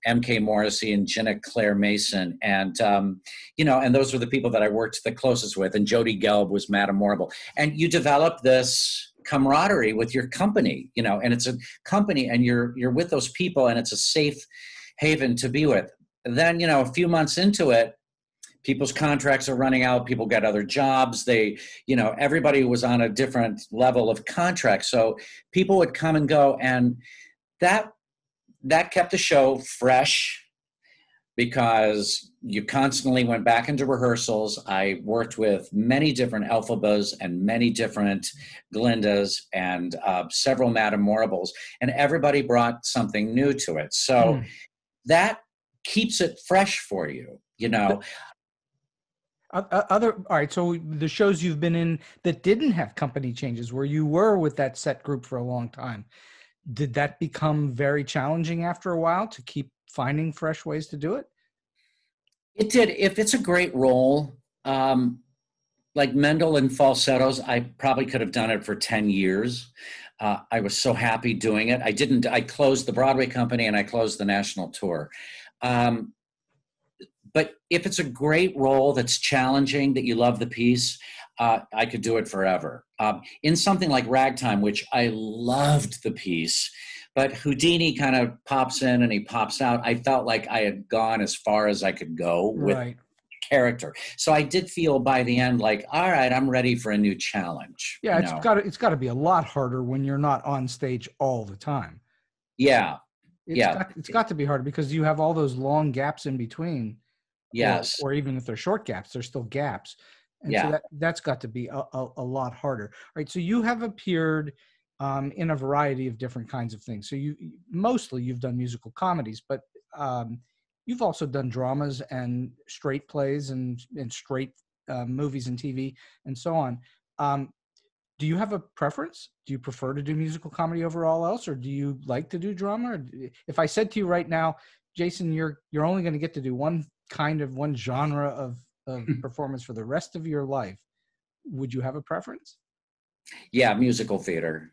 M.K. Morrissey and Jenna Claire Mason. And, and those were the people that I worked the closest with. And Jody Gelb was Madame Morrible. And you develop this camaraderie with your company, and it's a company and you're with those people and it's a safe haven to be with. Then, a few months into it, people's contracts are running out. People got other jobs. Everybody was on a different level of contract. So people would come and go. And that kept the show fresh because you constantly went back into rehearsals. I worked with many different Elphabas and many different Glindas and several Madame Morribles. And everybody brought something new to it. So that keeps it fresh for you, All right. So the shows you've been in that didn't have company changes, where you were with that set group for a long time, did that become very challenging after a while to keep finding fresh ways to do it? It did. If it's a great role, like Mendel and falsettos, I probably could have done it for 10 years. I was so happy doing it. I closed the Broadway company and I closed the national tour. But if it's a great role that's challenging, that you love the piece, I could do it forever. In something like Ragtime, which I loved the piece, but Houdini kind of pops in and he pops out. I felt like I had gone as far as I could go with character. So I did feel by the end like, all right, I'm ready for a new challenge. Yeah, it's got to be a lot harder when you're not on stage all the time. Yeah. It's got to be harder because you have all those long gaps in between. Yes. Or even if they're short gaps, they're still gaps. And so that's got to be a lot harder. All right. So you have appeared in a variety of different kinds of things. So you've done musical comedies, but you've also done dramas and straight plays and straight movies and TV and so on. Do you have a preference? Do you prefer to do musical comedy over all else, or do you like to do drama? Or if I said to you right now, Jason, you're only going to get to do one genre of performance for the rest of your life, would you have a preference? Yeah, musical theater.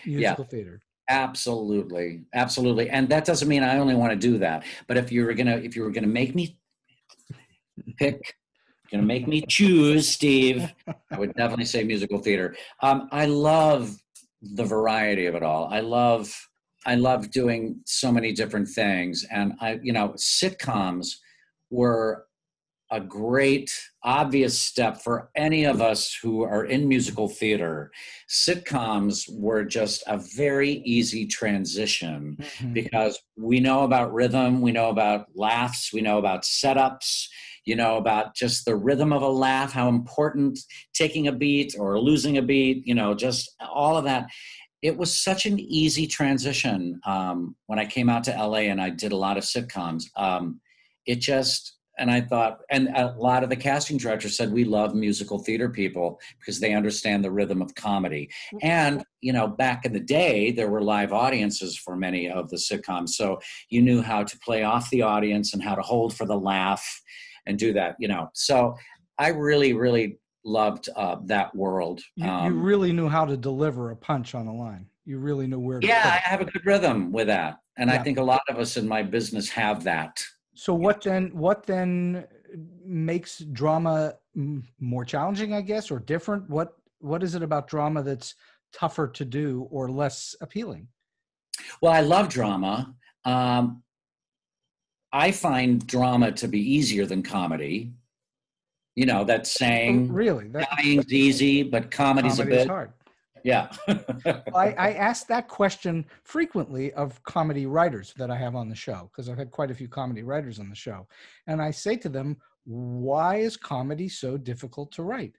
Musical theater. Absolutely, absolutely. And that doesn't mean I only want to do that. But if you were gonna make me pick, gonna make me choose, Steve, I would definitely say musical theater. I love the variety of it all. I love doing so many different things. And sitcoms were a great obvious step for any of us who are in musical theater. Sitcoms were just a very easy transition because we know about rhythm, we know about laughs, we know about setups, you know about just the rhythm of a laugh, how important taking a beat or losing a beat, just all of that. It was such an easy transition when I came out to LA and I did a lot of sitcoms. And I thought, and a lot of the casting directors said, we love musical theater people because they understand the rhythm of comedy. And, back in the day, there were live audiences for many of the sitcoms. So you knew how to play off the audience and how to hold for the laugh and do that, So I really, really loved that world. You really knew how to deliver a punch on a line. You really knew where to put it. I have a good rhythm with that. And I think a lot of us in my business have that. So what then makes drama more challenging, I guess, or different? What is it about drama that's tougher to do or less appealing? Well, I love drama. I find drama to be easier than comedy. That's saying really dying's easy, but comedy's a bit hard. Yeah. I ask that question frequently of comedy writers that I have on the show, because I've had quite a few comedy writers on the show. And I say to them, why is comedy so difficult to write?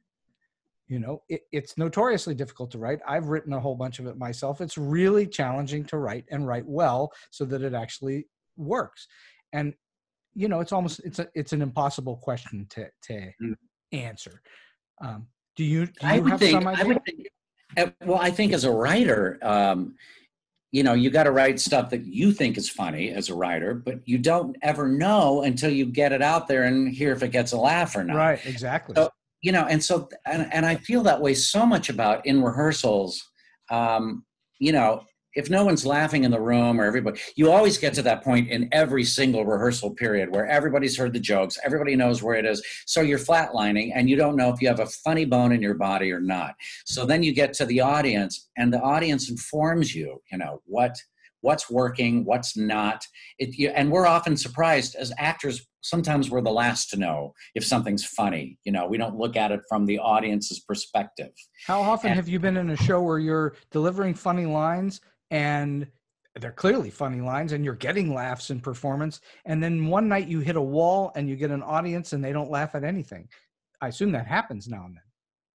It's notoriously difficult to write. I've written a whole bunch of it myself. It's really challenging to write and write well so that it actually works. And, it's an impossible question to answer. Do you have some idea? I think as a writer, you got to write stuff that you think is funny as a writer, but you don't ever know until you get it out there and hear if it gets a laugh or not. Right, exactly. So, and I feel that way so much about in rehearsals. If no one's laughing in the room or everybody, you always get to that point in every single rehearsal period where everybody's heard the jokes, everybody knows where it is. So you're flatlining and you don't know if you have a funny bone in your body or not. So then you get to the audience and the audience informs you, what's working, what's not. And we're often surprised as actors. Sometimes we're the last to know if something's funny. We don't look at it from the audience's perspective. How often have you been in a show where you're delivering funny lines and they're clearly funny lines and you're getting laughs in performance, and then one night you hit a wall and you get an audience and they don't laugh at anything? I assume that happens now and then.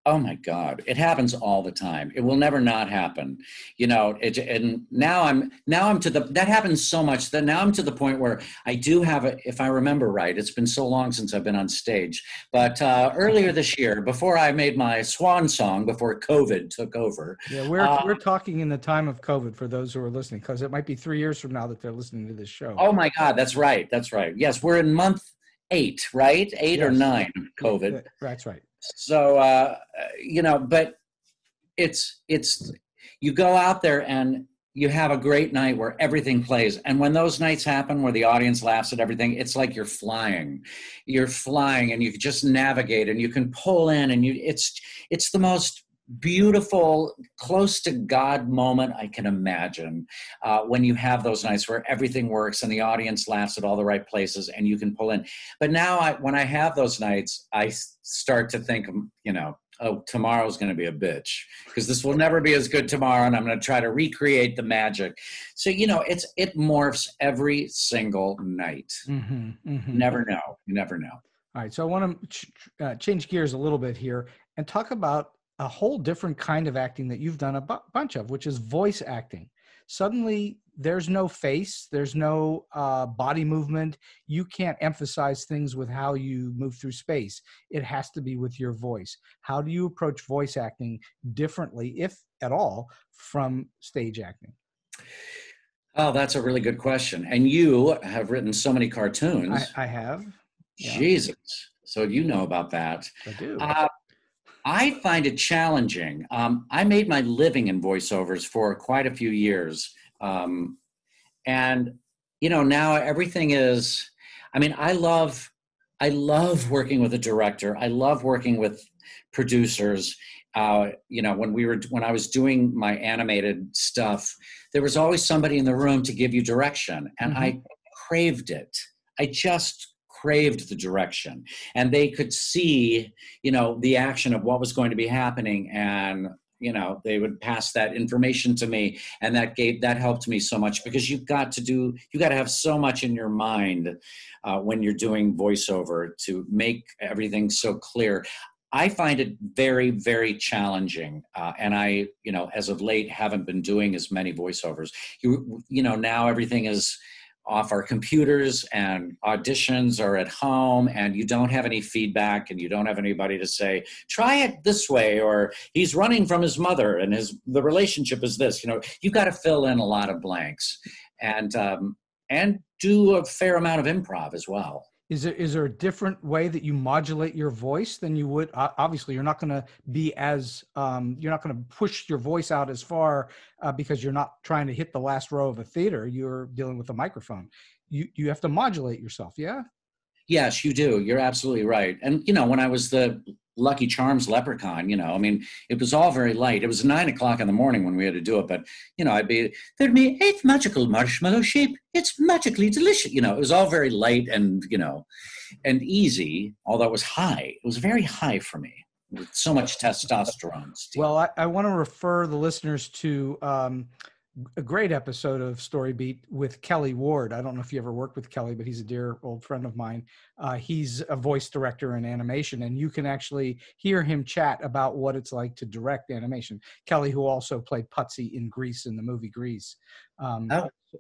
Oh my God, it happens all the time. It will never not happen. And now I'm to that happens so much that now I'm to the point where I do have if I remember right, it's been so long since I've been on stage, but earlier this year, before I made my swan song, before COVID took over. Yeah, we're talking in the time of COVID for those who are listening, because it might be 3 years from now that they're listening to this show. Oh my God, that's right. Yes, we're in month 8, right? 8 or 9 of COVID. That's right. So, but it's, you go out there and you have a great night where everything plays. And when those nights happen where the audience laughs at everything, it's like you're flying and you can just navigate and you can pull in and it's the most beautiful, close to God moment I can imagine when you have those nights where everything works and the audience laughs at all the right places and you can pull in. But now when I have those nights, I start to think, tomorrow's going to be a bitch because this will never be as good tomorrow, and I'm going to try to recreate the magic. So, it morphs every single night. Mm-hmm, mm-hmm. You never know. All right. So I want to change gears a little bit here and talk about a whole different kind of acting that you've done a bunch of, which is voice acting. Suddenly there's no face, there's no body movement. You can't emphasize things with how you move through space. It has to be with your voice. How do you approach voice acting differently, if at all, from stage acting? Oh, that's a really good question. And you have written so many cartoons. I have. Yeah. Jesus. So you know about that. I do. I find it challenging. I made my living in voiceovers for quite a few years And, now everything is, I love working with a director. I love working with producers. When I was doing my animated stuff, there was always somebody in the room to give you direction. And I craved it. I just craved the direction, and they could see, the action of what was going to be happening. And, they would pass that information to me, and that helped me so much, because you got to have so much in your mind when you're doing voiceover to make everything so clear. I find it very, very challenging. And I, as of late, haven't been doing as many voiceovers. Now everything is off our computers, and auditions are at home, and you don't have any feedback, and you don't have anybody to say, try it this way, or he's running from his mother and the relationship is this. You've got to fill in a lot of blanks, and do a fair amount of improv as well. Is there a different way that you modulate your voice than you would? Obviously, you're not going to be you're not going to push your voice out as far because you're not trying to hit the last row of a theater. You're dealing with a microphone. You have to modulate yourself. Yeah. Yes, you do. You're absolutely right. And, when I was the Lucky Charms leprechaun, it was all very light. It was 9:00 in the morning when we had to do it. But, there'd be 8 magical marshmallow shape. It's magically delicious. It was all very light and, and easy, although it was high. It was very high for me with so much testosterone. Steve. Well, I want to refer the listeners to a great episode of StoryBeat with Kelly Ward. I don't know if you ever worked with Kelly, but he's a dear old friend of mine. He's a voice director in animation, and you can actually hear him chat about what it's like to direct animation. Kelly, who also played Putsy in Grease, in the movie Grease.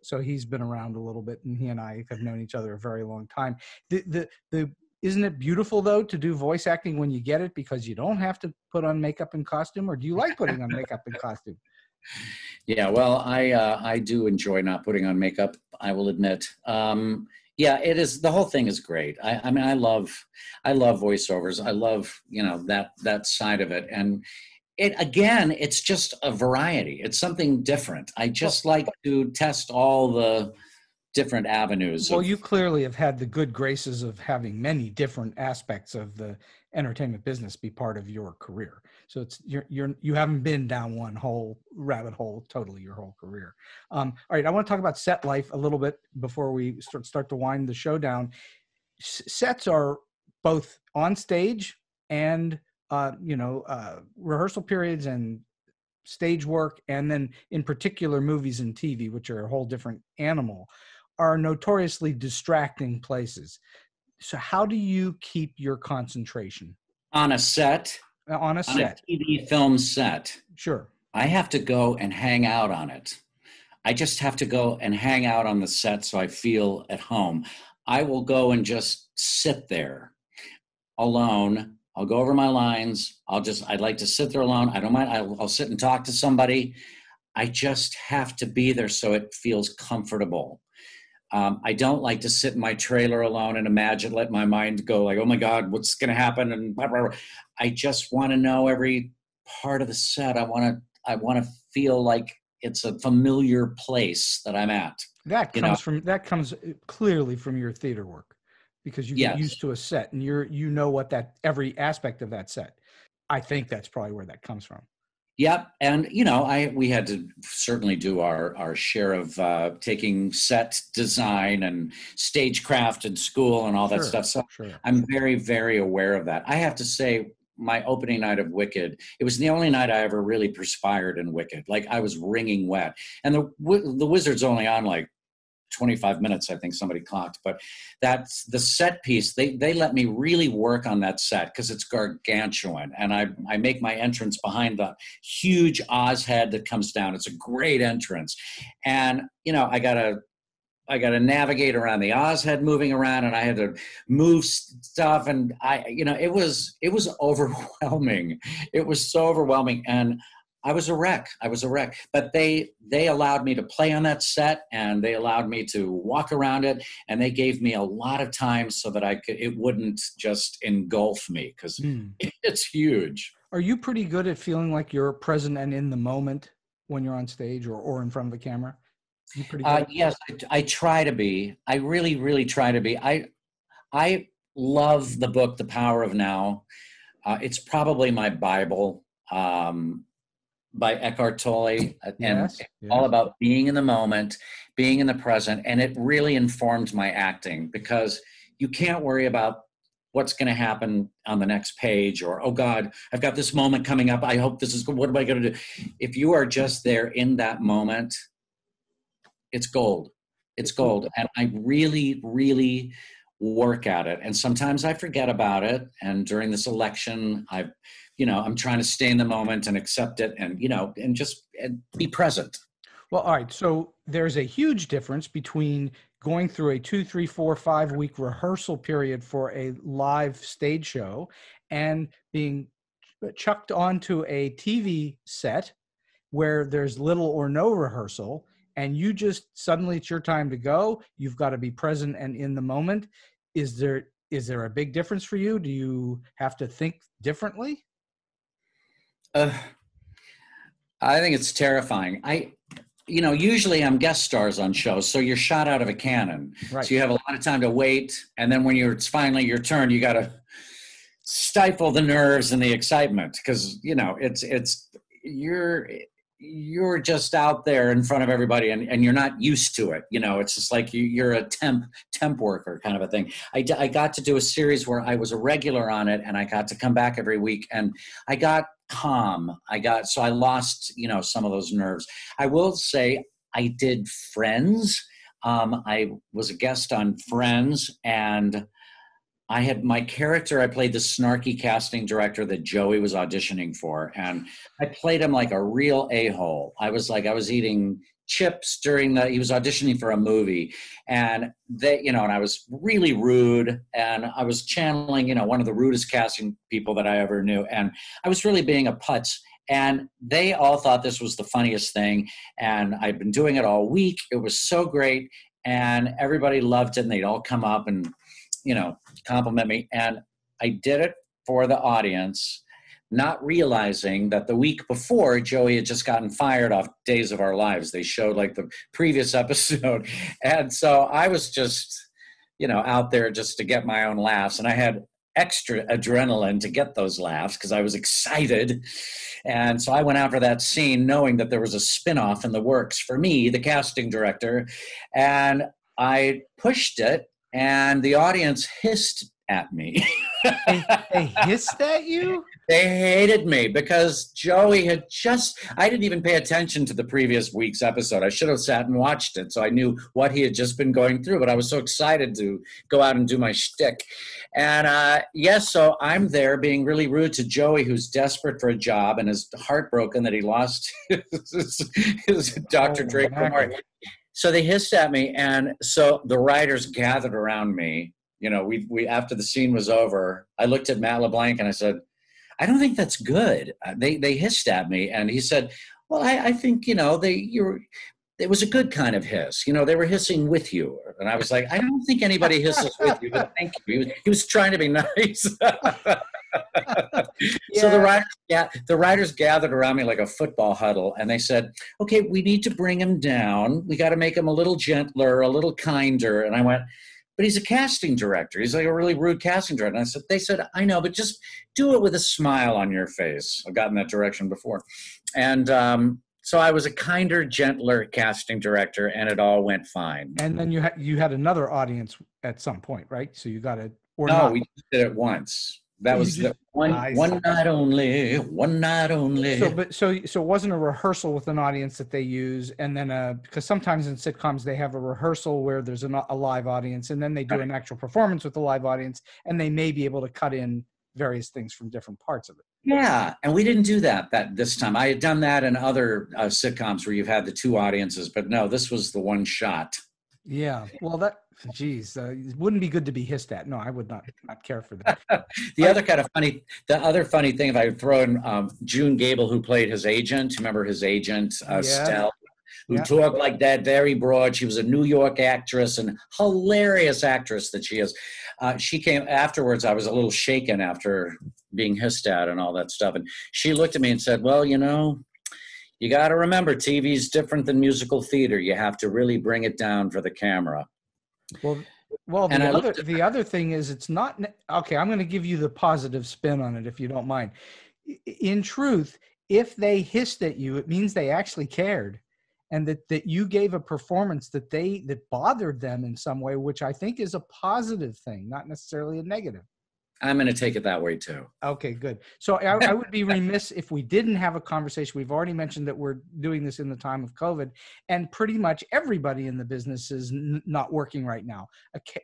So he's been around a little bit, and he and I have known each other a very long time. Isn't it beautiful, though, to do voice acting when you get it, because you don't have to put on makeup and costume? Or do you like putting on makeup and costume? Yeah, well, I do enjoy not putting on makeup, I will admit. Yeah, it is. The whole thing is great. I love voiceovers. I love, that side of it. And it's just a variety. It's something different. I just like to test all the different avenues. Well, you clearly have had the good graces of having many different aspects of the entertainment business be part of your career. So you haven't been down one whole rabbit hole totally your whole career. All right, I want to talk about set life a little bit before we start to wind the show down. Sets are both on stage and rehearsal periods and stage work, and then in particular movies and TV, which are a whole different animal, are notoriously distracting places. So how do you keep your concentration? On a set? On a TV film set. Sure. I have to go and hang out on it. I just have to go and hang out on the set so I feel at home. I will go and just sit there alone. I'll go over my lines. I'd like to sit there alone. I don't mind. I'll sit and talk to somebody. I just have to be there so it feels comfortable. I don't like to sit in my trailer alone and let my mind go like, oh my God, what's going to happen? And blah, blah, blah. I just want to know every part of the set. I want to feel like it's a familiar place that I'm at. That comes clearly from your theater work, because you get used to a set and you know what every aspect of that set. I think that's probably where that comes from. Yep. And, we had to certainly do our share of taking set design and stagecraft in school and all that stuff. So I'm very, very aware of that. I have to say, my opening night of Wicked, it was the only night I ever really perspired in Wicked. Like, I was wringing wet. And the Wizard's only on like 25 minutes, I think somebody clocked, but that's the set piece. They let me really work on that set because it's gargantuan, and I make my entrance behind the huge Oz head that comes down. It's a great entrance, and I gotta navigate around the Oz head moving around, and I had to move stuff, and it was overwhelming. It was so overwhelming, and I was a wreck. But they allowed me to play on that set, and they allowed me to walk around it, and they gave me a lot of time so that it wouldn't just engulf me, because it's huge. Are you pretty good at feeling like you're present and in the moment when you're on stage or in front of the camera? You pretty good? Yes, I try to be. I really, really try to be. I love the book, The Power of Now. It's probably my Bible, by Eckhart Tolle, and Yes, all yes. about being in the moment, being in the present. And it really informed my acting, because you can't worry about what's going to happen on the next page, or, oh God, I've got this moment coming up. I hope this is good. What am I going to do? If you are just there in that moment, it's gold. It's gold. And I really, really work at it. And sometimes I forget about it. And during this election, I'm trying to stay in the moment and accept it, and, and be present. Well, all right. So there's a huge difference between going through a 2, 3, 4, 5 week rehearsal period for a live stage show and being chucked onto a TV set where there's little or no rehearsal, and you just suddenly it's your time to go. You've got to be present and in the moment. Is there a big difference for you? Do you have to think differently? I think it's terrifying. Usually I'm guest stars on shows, so you're shot out of a cannon. Right. So you have a lot of time to wait, and then when it's finally your turn, you got to stifle the nerves and the excitement, because you're just out there in front of everybody, and you're not used to it. It's just like you're a temp worker kind of a thing. I got to do a series where I was a regular on it, and I got to come back every week, and I got calm. So I lost, some of those nerves. I will say I did Friends. I was a guest on Friends, and I had my character. I played the snarky casting director that Joey was auditioning for, and I played him like a real a-hole. I was eating chips he was auditioning for a movie, and and I was really rude, and I was channeling, one of the rudest casting people that I ever knew, and I was really being a putz. And they all thought this was the funniest thing, and I'd been doing it all week. It was so great, and everybody loved it, and they'd all come up and compliment me. And I did it for the audience, not realizing that the week before, Joey had just gotten fired off Days of Our Lives. They showed like the previous episode. And so I was just, out there just to get my own laughs. And I had extra adrenaline to get those laughs because I was excited. And so I went out for that scene knowing that there was a spinoff in the works for me, the casting director. And I pushed it, and the audience hissed at me. They hissed at you? They hated me because Joey I didn't even pay attention to the previous week's episode. I should have sat and watched it so I knew what he had just been going through, but I was so excited to go out and do my shtick. And so I'm there being really rude to Joey, who's desperate for a job and is heartbroken that he lost his Dr. Draco. So they hissed at me, and so the writers gathered around me. We after the scene was over, I looked at Matt LeBlanc and I said, I don't think that's good. They hissed at me, and he said, well, I think it was a good kind of hiss. They were hissing with you, and I was like, I don't think anybody hisses with you, but thank you. He was trying to be nice. Yeah. So the writers gathered around me like a football huddle, and they said, okay, we need to bring him down. We got to make him a little gentler, a little kinder. And I went, but he's a casting director. He's like a really rude casting director. And they said, I know, but just do it with a smile on your face. I've gotten that direction before. And so I was a kinder, gentler casting director, and it all went fine. And then you had another audience at some point, right? So you got it. No, we did it once. That was one night only. One night only. So it wasn't a rehearsal with an audience that they use, and then because sometimes in sitcoms they have a rehearsal where there's a live audience, and then they do an actual performance with the live audience, and they may be able to cut in various things from different parts of it. Yeah, and we didn't do that this time. I had done that in other sitcoms where you've had the two audiences, but no, this was the one shot. Yeah, well, it wouldn't be good to be hissed at. No, I would not care for that. The other funny thing, if I would throw in June Gable, who played his agent. Remember his agent, Stell, who talked like that, very broad. She was a New York actress and hilarious actress that she is. She came afterwards. I was a little shaken after being hissed at and all that stuff. And she looked at me and said, well, you got to remember TV's different than musical theater. You have to really bring it down for the camera. Well, And the other thing is it's not okay. I'm going to give you the positive spin on it if you don't mind. In truth, if they hissed at you, it means they actually cared, and that you gave a performance that bothered them in some way, which I think is a positive thing, not necessarily a negative. I'm going to take it that way too. Okay, good. So I would be remiss if we didn't have a conversation. We've already mentioned that we're doing this in the time of COVID, and pretty much everybody in the business is not working right now.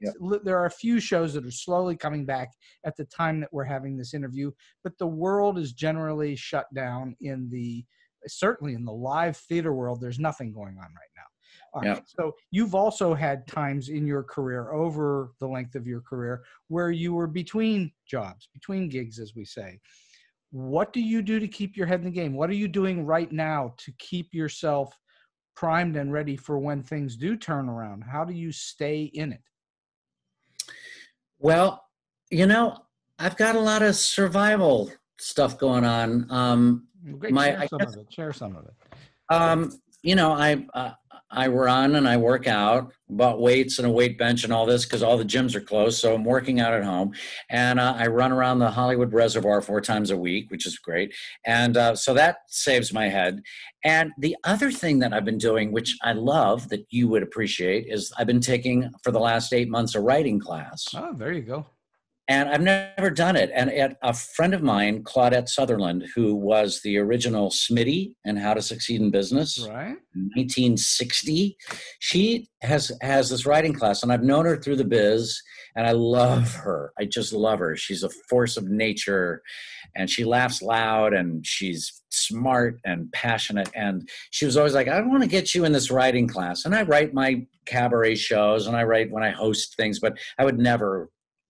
Yep. There are a few shows that are slowly coming back at the time that we're having this interview, but the world is generally shut down certainly in the live theater world. There's nothing going on right now. Yeah. So you've also had times in your career, over the length of your career, where you were between jobs, between gigs, as we say. What do you do to keep your head in the game? What are you doing right now to keep yourself primed and ready for when things do turn around? How do you stay in it? Well, I've got a lot of survival stuff going on. Great, share some of it. I run and I work out, bought weights and a weight bench and all this because all the gyms are closed. So I'm working out at home, and I run around the Hollywood Reservoir 4 times a week, which is great. And so that saves my head. And the other thing that I've been doing, which I love that you would appreciate, is I've been taking for the last 8 months a writing class. Oh, there you go. And I've never done it. And a friend of mine, Claudette Sutherland, who was the original Smitty in How to Succeed in Business, right, in 1960, she has this writing class, and I've known her through the biz, and I love her. I just love her. She's a force of nature, and she laughs loud, and she's smart and passionate. And she was always like, I want to get you in this writing class. And I write my cabaret shows, and I write when I host things, but I would never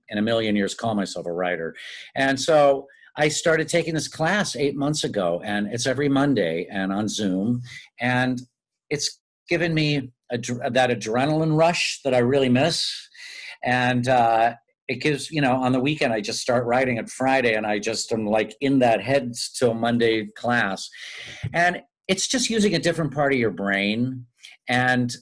in a million years call myself a writer. And so I started taking this class 8 months ago, and it's every Monday and on Zoom. And it's given me that adrenaline rush that I really miss. And it gives, on the weekend, I just start writing at Friday, and I just am like in that head till Monday class. And it's just using a different part of your brain. And,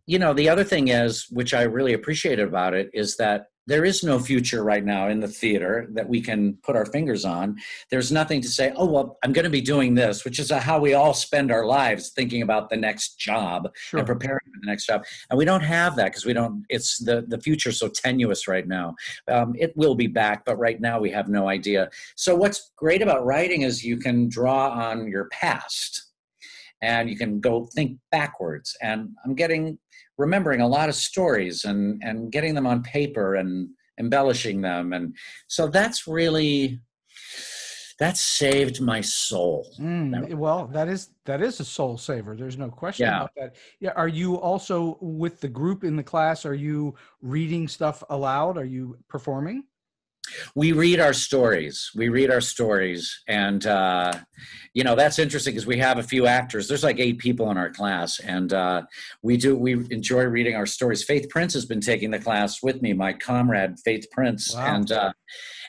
the other thing is, which I really appreciated about it, is that there is no future right now in the theater that we can put our fingers on. There's nothing to say, oh, well, I'm going to be doing this, which is how we all spend our lives, thinking about the next job and preparing for the next job. And we don't have that because it's the future so tenuous right now. It will be back, but right now we have no idea. So what's great about writing is you can draw on your past and you can go think backwards. And I'm remembering a lot of stories and getting them on paper and embellishing them. And so that saved my soul. Well, that is a soul saver. There's no question about that. Yeah. Are you also with the group in the class? Are you reading stuff aloud? Are you performing? We read our stories. And, that's interesting because we have a few actors. There's like 8 people in our class, and we enjoy reading our stories. Faith Prince has been taking the class with me, my comrade, Faith Prince. Wow.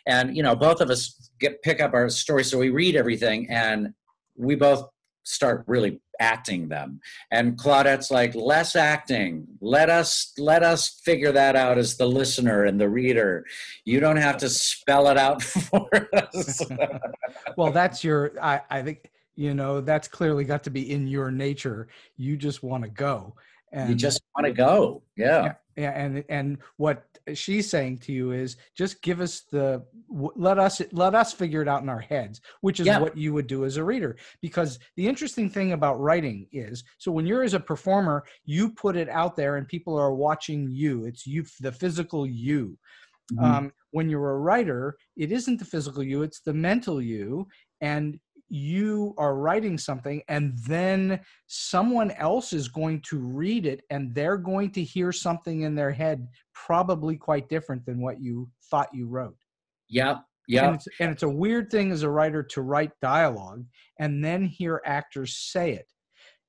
And both of us pick up our stories. So we read everything, and we both start really acting them. And Claudette's like, less acting. Let us figure that out as the listener and the reader. You don't have to spell it out for us. Well, that's I think, that's clearly got to be in your nature. You just want to go. And you just want to go. Yeah. Yeah. And what she's saying to you is just give us let us figure it out in our heads, which is what you would do as a reader. Because the interesting thing about writing is, so when you're as a performer, you put it out there and people are watching you. It's you, the physical you. Mm-hmm. When you're a writer, it isn't the physical you, it's the mental you. And you are writing something, and then someone else is going to read it, and they're going to hear something in their head probably quite different than what you thought you wrote. Yeah. And it's a weird thing as a writer to write dialogue and then hear actors say it.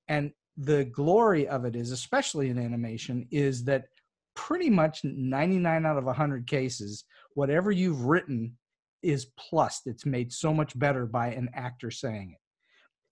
And the glory of it is, especially in animation, is that pretty much 99 out of 100 cases, whatever you've written is plussed. It's made so much better by an actor saying it.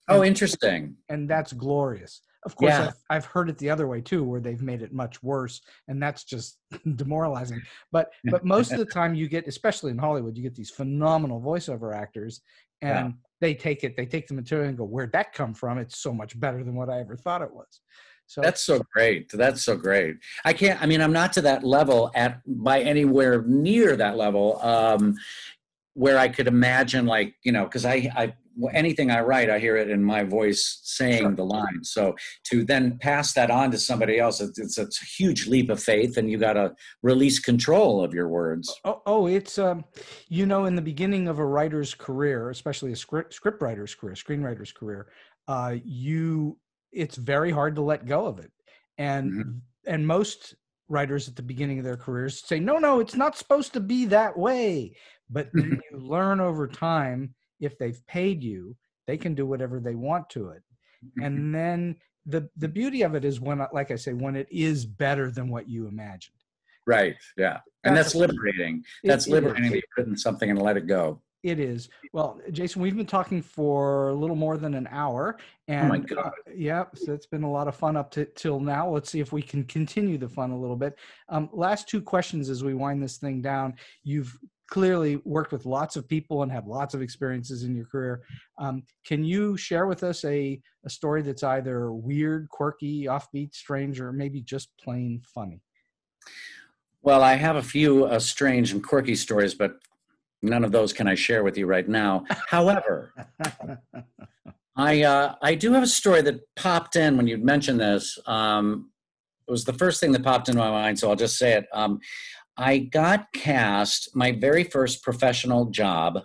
Oh, interesting. And that's glorious. Of course, Yeah. I've heard it the other way too, where they've made it much worse, and that's just demoralizing. But most of the time, you get, especially in Hollywood, you get these phenomenal voiceover actors, Yeah. and they take the material and go, "Where'd that come from? It's so much better than what I ever thought it was." So That's so great. That's so great. I mean, I'm not to that level by anywhere near that level, where I could imagine, like, because anything I write, I hear it in my voice saying Sure. the line. So to then pass that on to somebody else, it's a huge leap of faith, and you got to release control of your words. It's in the beginning of a writer's career, especially a script writer's career, screenwriter's career, it's very hard to let go of it. And most writers at the beginning of their careers say, no, it's not supposed to be that way. But then you learn over time, if they've paid you, they can do whatever they want to it. And then the beauty of it is when, like I say, when it is better than what you imagined. Right. Yeah. And that's liberating. That's liberating that you've written something and let it go. It is. Well, Jason, we've been talking for a little more than an hour. And oh my God. So it's been a lot of fun up till now. Let's see if we can continue the fun a little bit. Last two questions as we wind this thing down. You've clearly worked with lots of people and have lots of experiences in your career. Can you share with us a story that's either weird, quirky, offbeat, strange, or maybe just plain funny? Well, I have a few strange and quirky stories, but none of those can I share with you right now. However, I do have a story that popped in when you mentioned this. It was the first thing that popped into my mind, so I'll just say it. I got cast. My very first professional job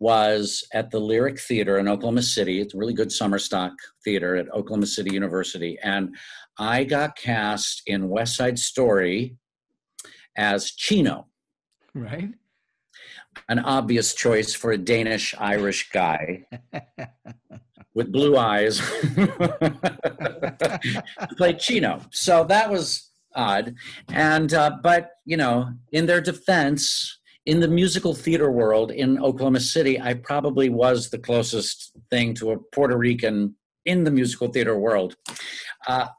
was at the Lyric Theater in Oklahoma City. It's a really good summer stock theater at Oklahoma City University. And I got cast in West Side Story as Chino. Right. An obvious choice for a Danish-Irish guy with blue eyes. Played Chino. So that was odd. And, but, in their defense, in the musical theater world in Oklahoma City, I probably was the closest thing to a Puerto Rican in the musical theater world.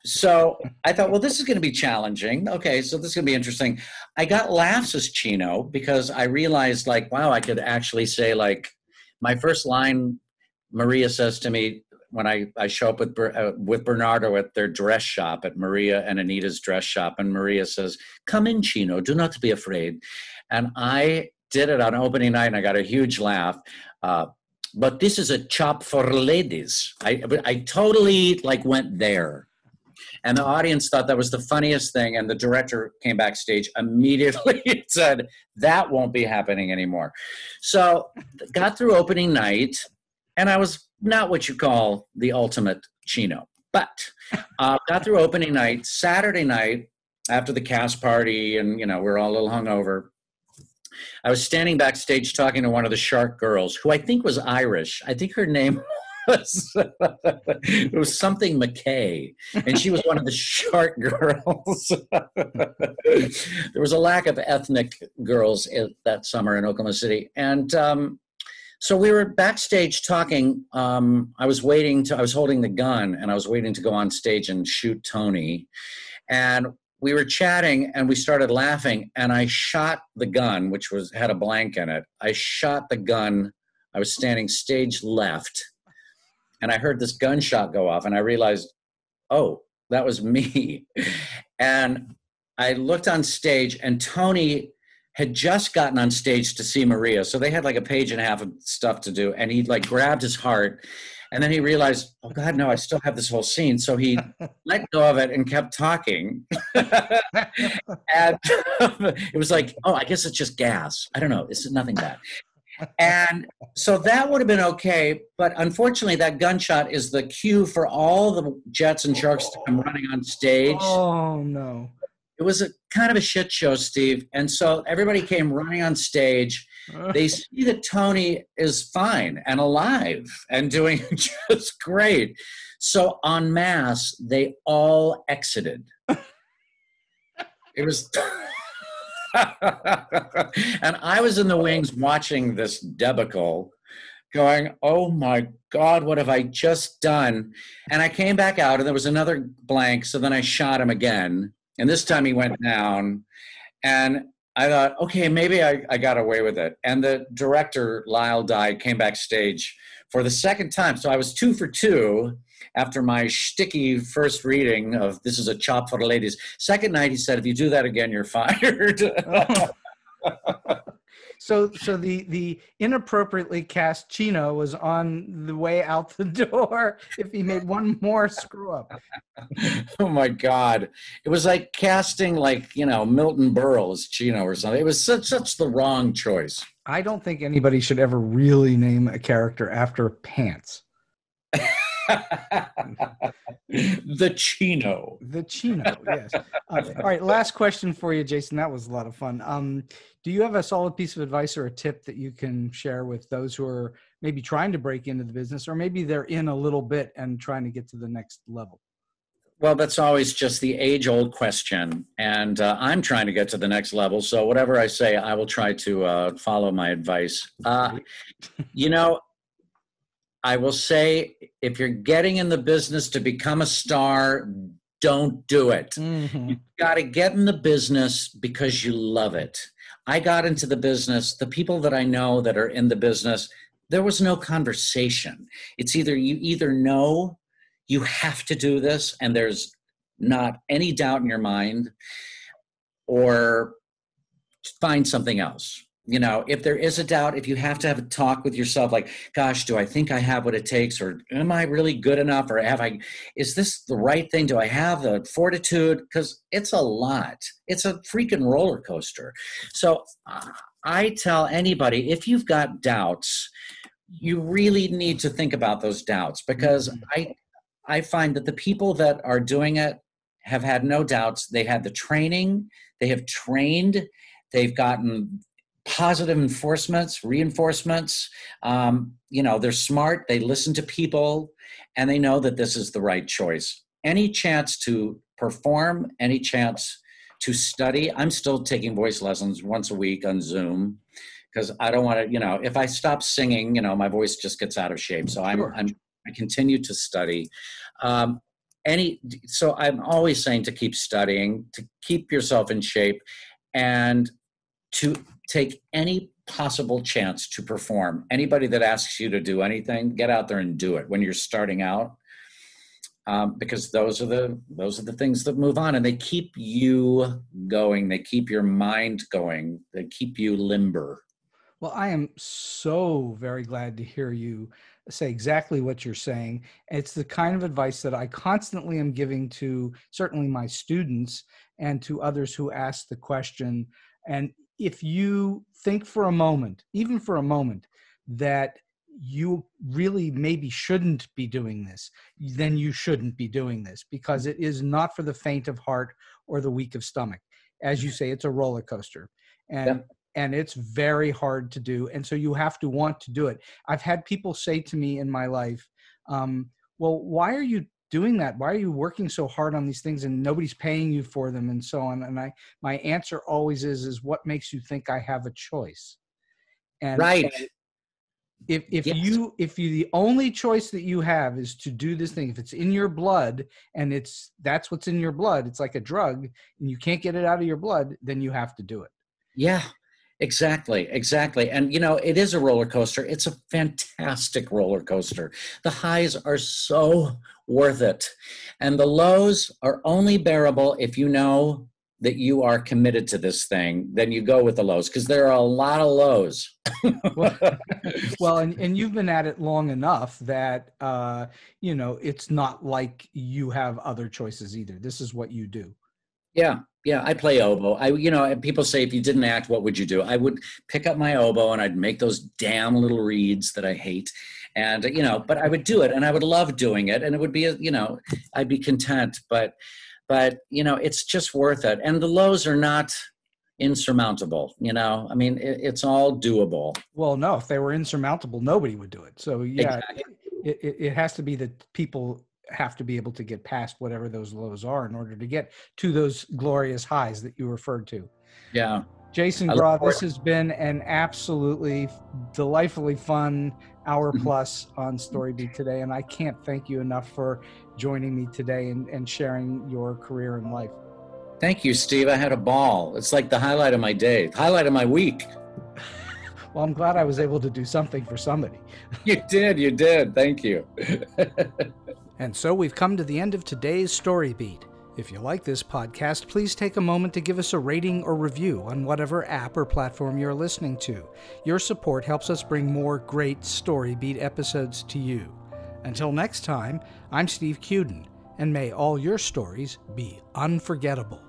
So I thought, well, this is going to be challenging. Okay, so this is going to be interesting. I got laughs as Chino because I realized, like, wow, I could actually say, like, my first line, Maria says to me when I show up with Bernardo at their dress shop, at Maria and Anita's dress shop, and Maria says, "Come in, Chino, do not be afraid." And I did it on opening night, and I got a huge laugh. But this is a chop for ladies. I totally, like, went there. And the audience thought that was the funniest thing. And the director came backstage immediately and said, that won't be happening anymore. So got through opening night, and I was not what you call the ultimate Chino. But got through opening night. Saturday night, after the cast party, and, we're all a little hungover, I was standing backstage talking to one of the Shark girls, who I think was Irish. I think her name it was something McKay, and she was one of the Shark girls. There was a lack of ethnic girls that summer in Oklahoma City. And so we were backstage talking. I was holding the gun, and I was waiting to go on stage and shoot Tony. And we were chatting, and we started laughing, and I shot the gun, which had a blank in it. I shot the gun. I was standing stage left, and I heard this gunshot go off, and I realized, oh, that was me. And I looked on stage, and Tony had just gotten on stage to see Maria. So they had like a page and a half of stuff to do, and he, like, grabbed his heart. And then he realized, oh, God, no, I still have this whole scene. So he let go of it and kept talking. And it was like, oh, I guess it's just gas. I don't know. This is nothing bad. And so that would have been okay. But unfortunately, that gunshot is the cue for all the Jets and Sharks to come running on stage. Oh, no. It was a kind of a shit show, Steve. And so everybody came running on stage. They see that Tony is fine and alive and doing just great. So en masse, they all exited. It was... And I was in the wings watching this debacle. going, oh my God, what have I just done? And I came back out and there was another blank. So then I shot him again. And this time he went down. And I thought, okay, maybe I got away with it. And the director, Lyle Dye, came backstage for the second time. So I was 2 for 2 after my shticky first reading of This Is a Chop for the Ladies. Second night, he said, if you do that again, you're fired. So the inappropriately cast Chino was on the way out the door if he made one more screw up. Oh my God. It was like casting Milton Berle as Chino or something. It was such the wrong choice. I don't think anybody should ever really name a character after pants. The Chino. The Chino, yes. All right, last question for you, Jason. That was a lot of fun. Do you have a solid piece of advice or a tip that you can share with those who are maybe trying to break into the business, or maybe they're in a little bit and trying to get to the next level? Well, that's always just the age-old question, and I'm trying to get to the next level, so whatever I say, I will try to follow my advice. I will say, if you're getting in the business to become a star, don't do it. Mm-hmm. You got to get in the business because you love it. I got into the business. The people that I know that are in the business, there was no conversation. It's either you know you have to do this and there's not any doubt in your mind, or find something else. If there is a doubt, if you have to have a talk with yourself, like, gosh, do I think I have what it takes? Or am I really good enough? Or is this the right thing? Do I have the fortitude? Because it's a lot. It's a freaking roller coaster. So I tell anybody, if you've got doubts, you really need to think about those doubts, because I find that the people that are doing it have had no doubts. They had the training, they have trained, they've gotten positive reinforcements. They're smart, they listen to people, and they know that this is the right choice. Any chance to perform, any chance to study. I'm still taking voice lessons once a week on Zoom, because I don't want to, if I stop singing, my voice just gets out of shape. So I continue to study. So I'm always saying to keep studying, to keep yourself in shape, and to take any possible chance to perform. Anybody that asks you to do anything, get out there and do it when you're starting out, because those are the things that move on, and they keep you going. They keep your mind going. They keep you limber. Well, I am so very glad to hear you say exactly what you're saying. It's the kind of advice that I constantly am giving to certainly my students and to others who ask the question. And if you think for a moment, even for a moment, that you really maybe shouldn't be doing this, then you shouldn't be doing this, because it is not for the faint of heart or the weak of stomach. As you say, it's a roller coaster. And it's very hard to do. And so you have to want to do it. I've had people say to me in my life, well, why are you doing that? Why are you working so hard on these things and nobody's paying you for them and so on? And my answer always is what makes you think I have a choice? And right. If you the only choice that you have is to do this thing, if it's in your blood and that's what's in your blood, it's like a drug and you can't get it out of your blood, then you have to do it. Yeah. Exactly. And, it is a roller coaster. It's a fantastic roller coaster. The highs are so worth it. And the lows are only bearable if you know that you are committed to this thing. Then you go with the lows, because there are a lot of lows. Well, and you've been at it long enough that, it's not like you have other choices either. This is what you do. Yeah, I play oboe. People say, if you didn't act, what would you do? I would pick up my oboe and I'd make those damn little reeds that I hate. And, but I would do it and I would love doing it. And it would be, I'd be content. But it's just worth it. And the lows are not insurmountable, it's all doable. Well, no, if they were insurmountable, nobody would do it. So, yeah, exactly. It has to be that people have to be able to get past whatever those lows are in order to get to those glorious highs that you referred to. Yeah. Jason Graae, this has been an absolutely delightfully fun hour plus on StoryBeat today, and I can't thank you enough for joining me today and sharing your career and life. Thank you, Steve. I had a ball. It's like the highlight of my day, highlight of my week. Well, I'm glad I was able to do something for somebody. You did. Thank you. And so we've come to the end of today's StoryBeat. If you like this podcast, please take a moment to give us a rating or review on whatever app or platform you're listening to. Your support helps us bring more great StoryBeat episodes to you. Until next time, I'm Steve Cuden, and may all your stories be unforgettable.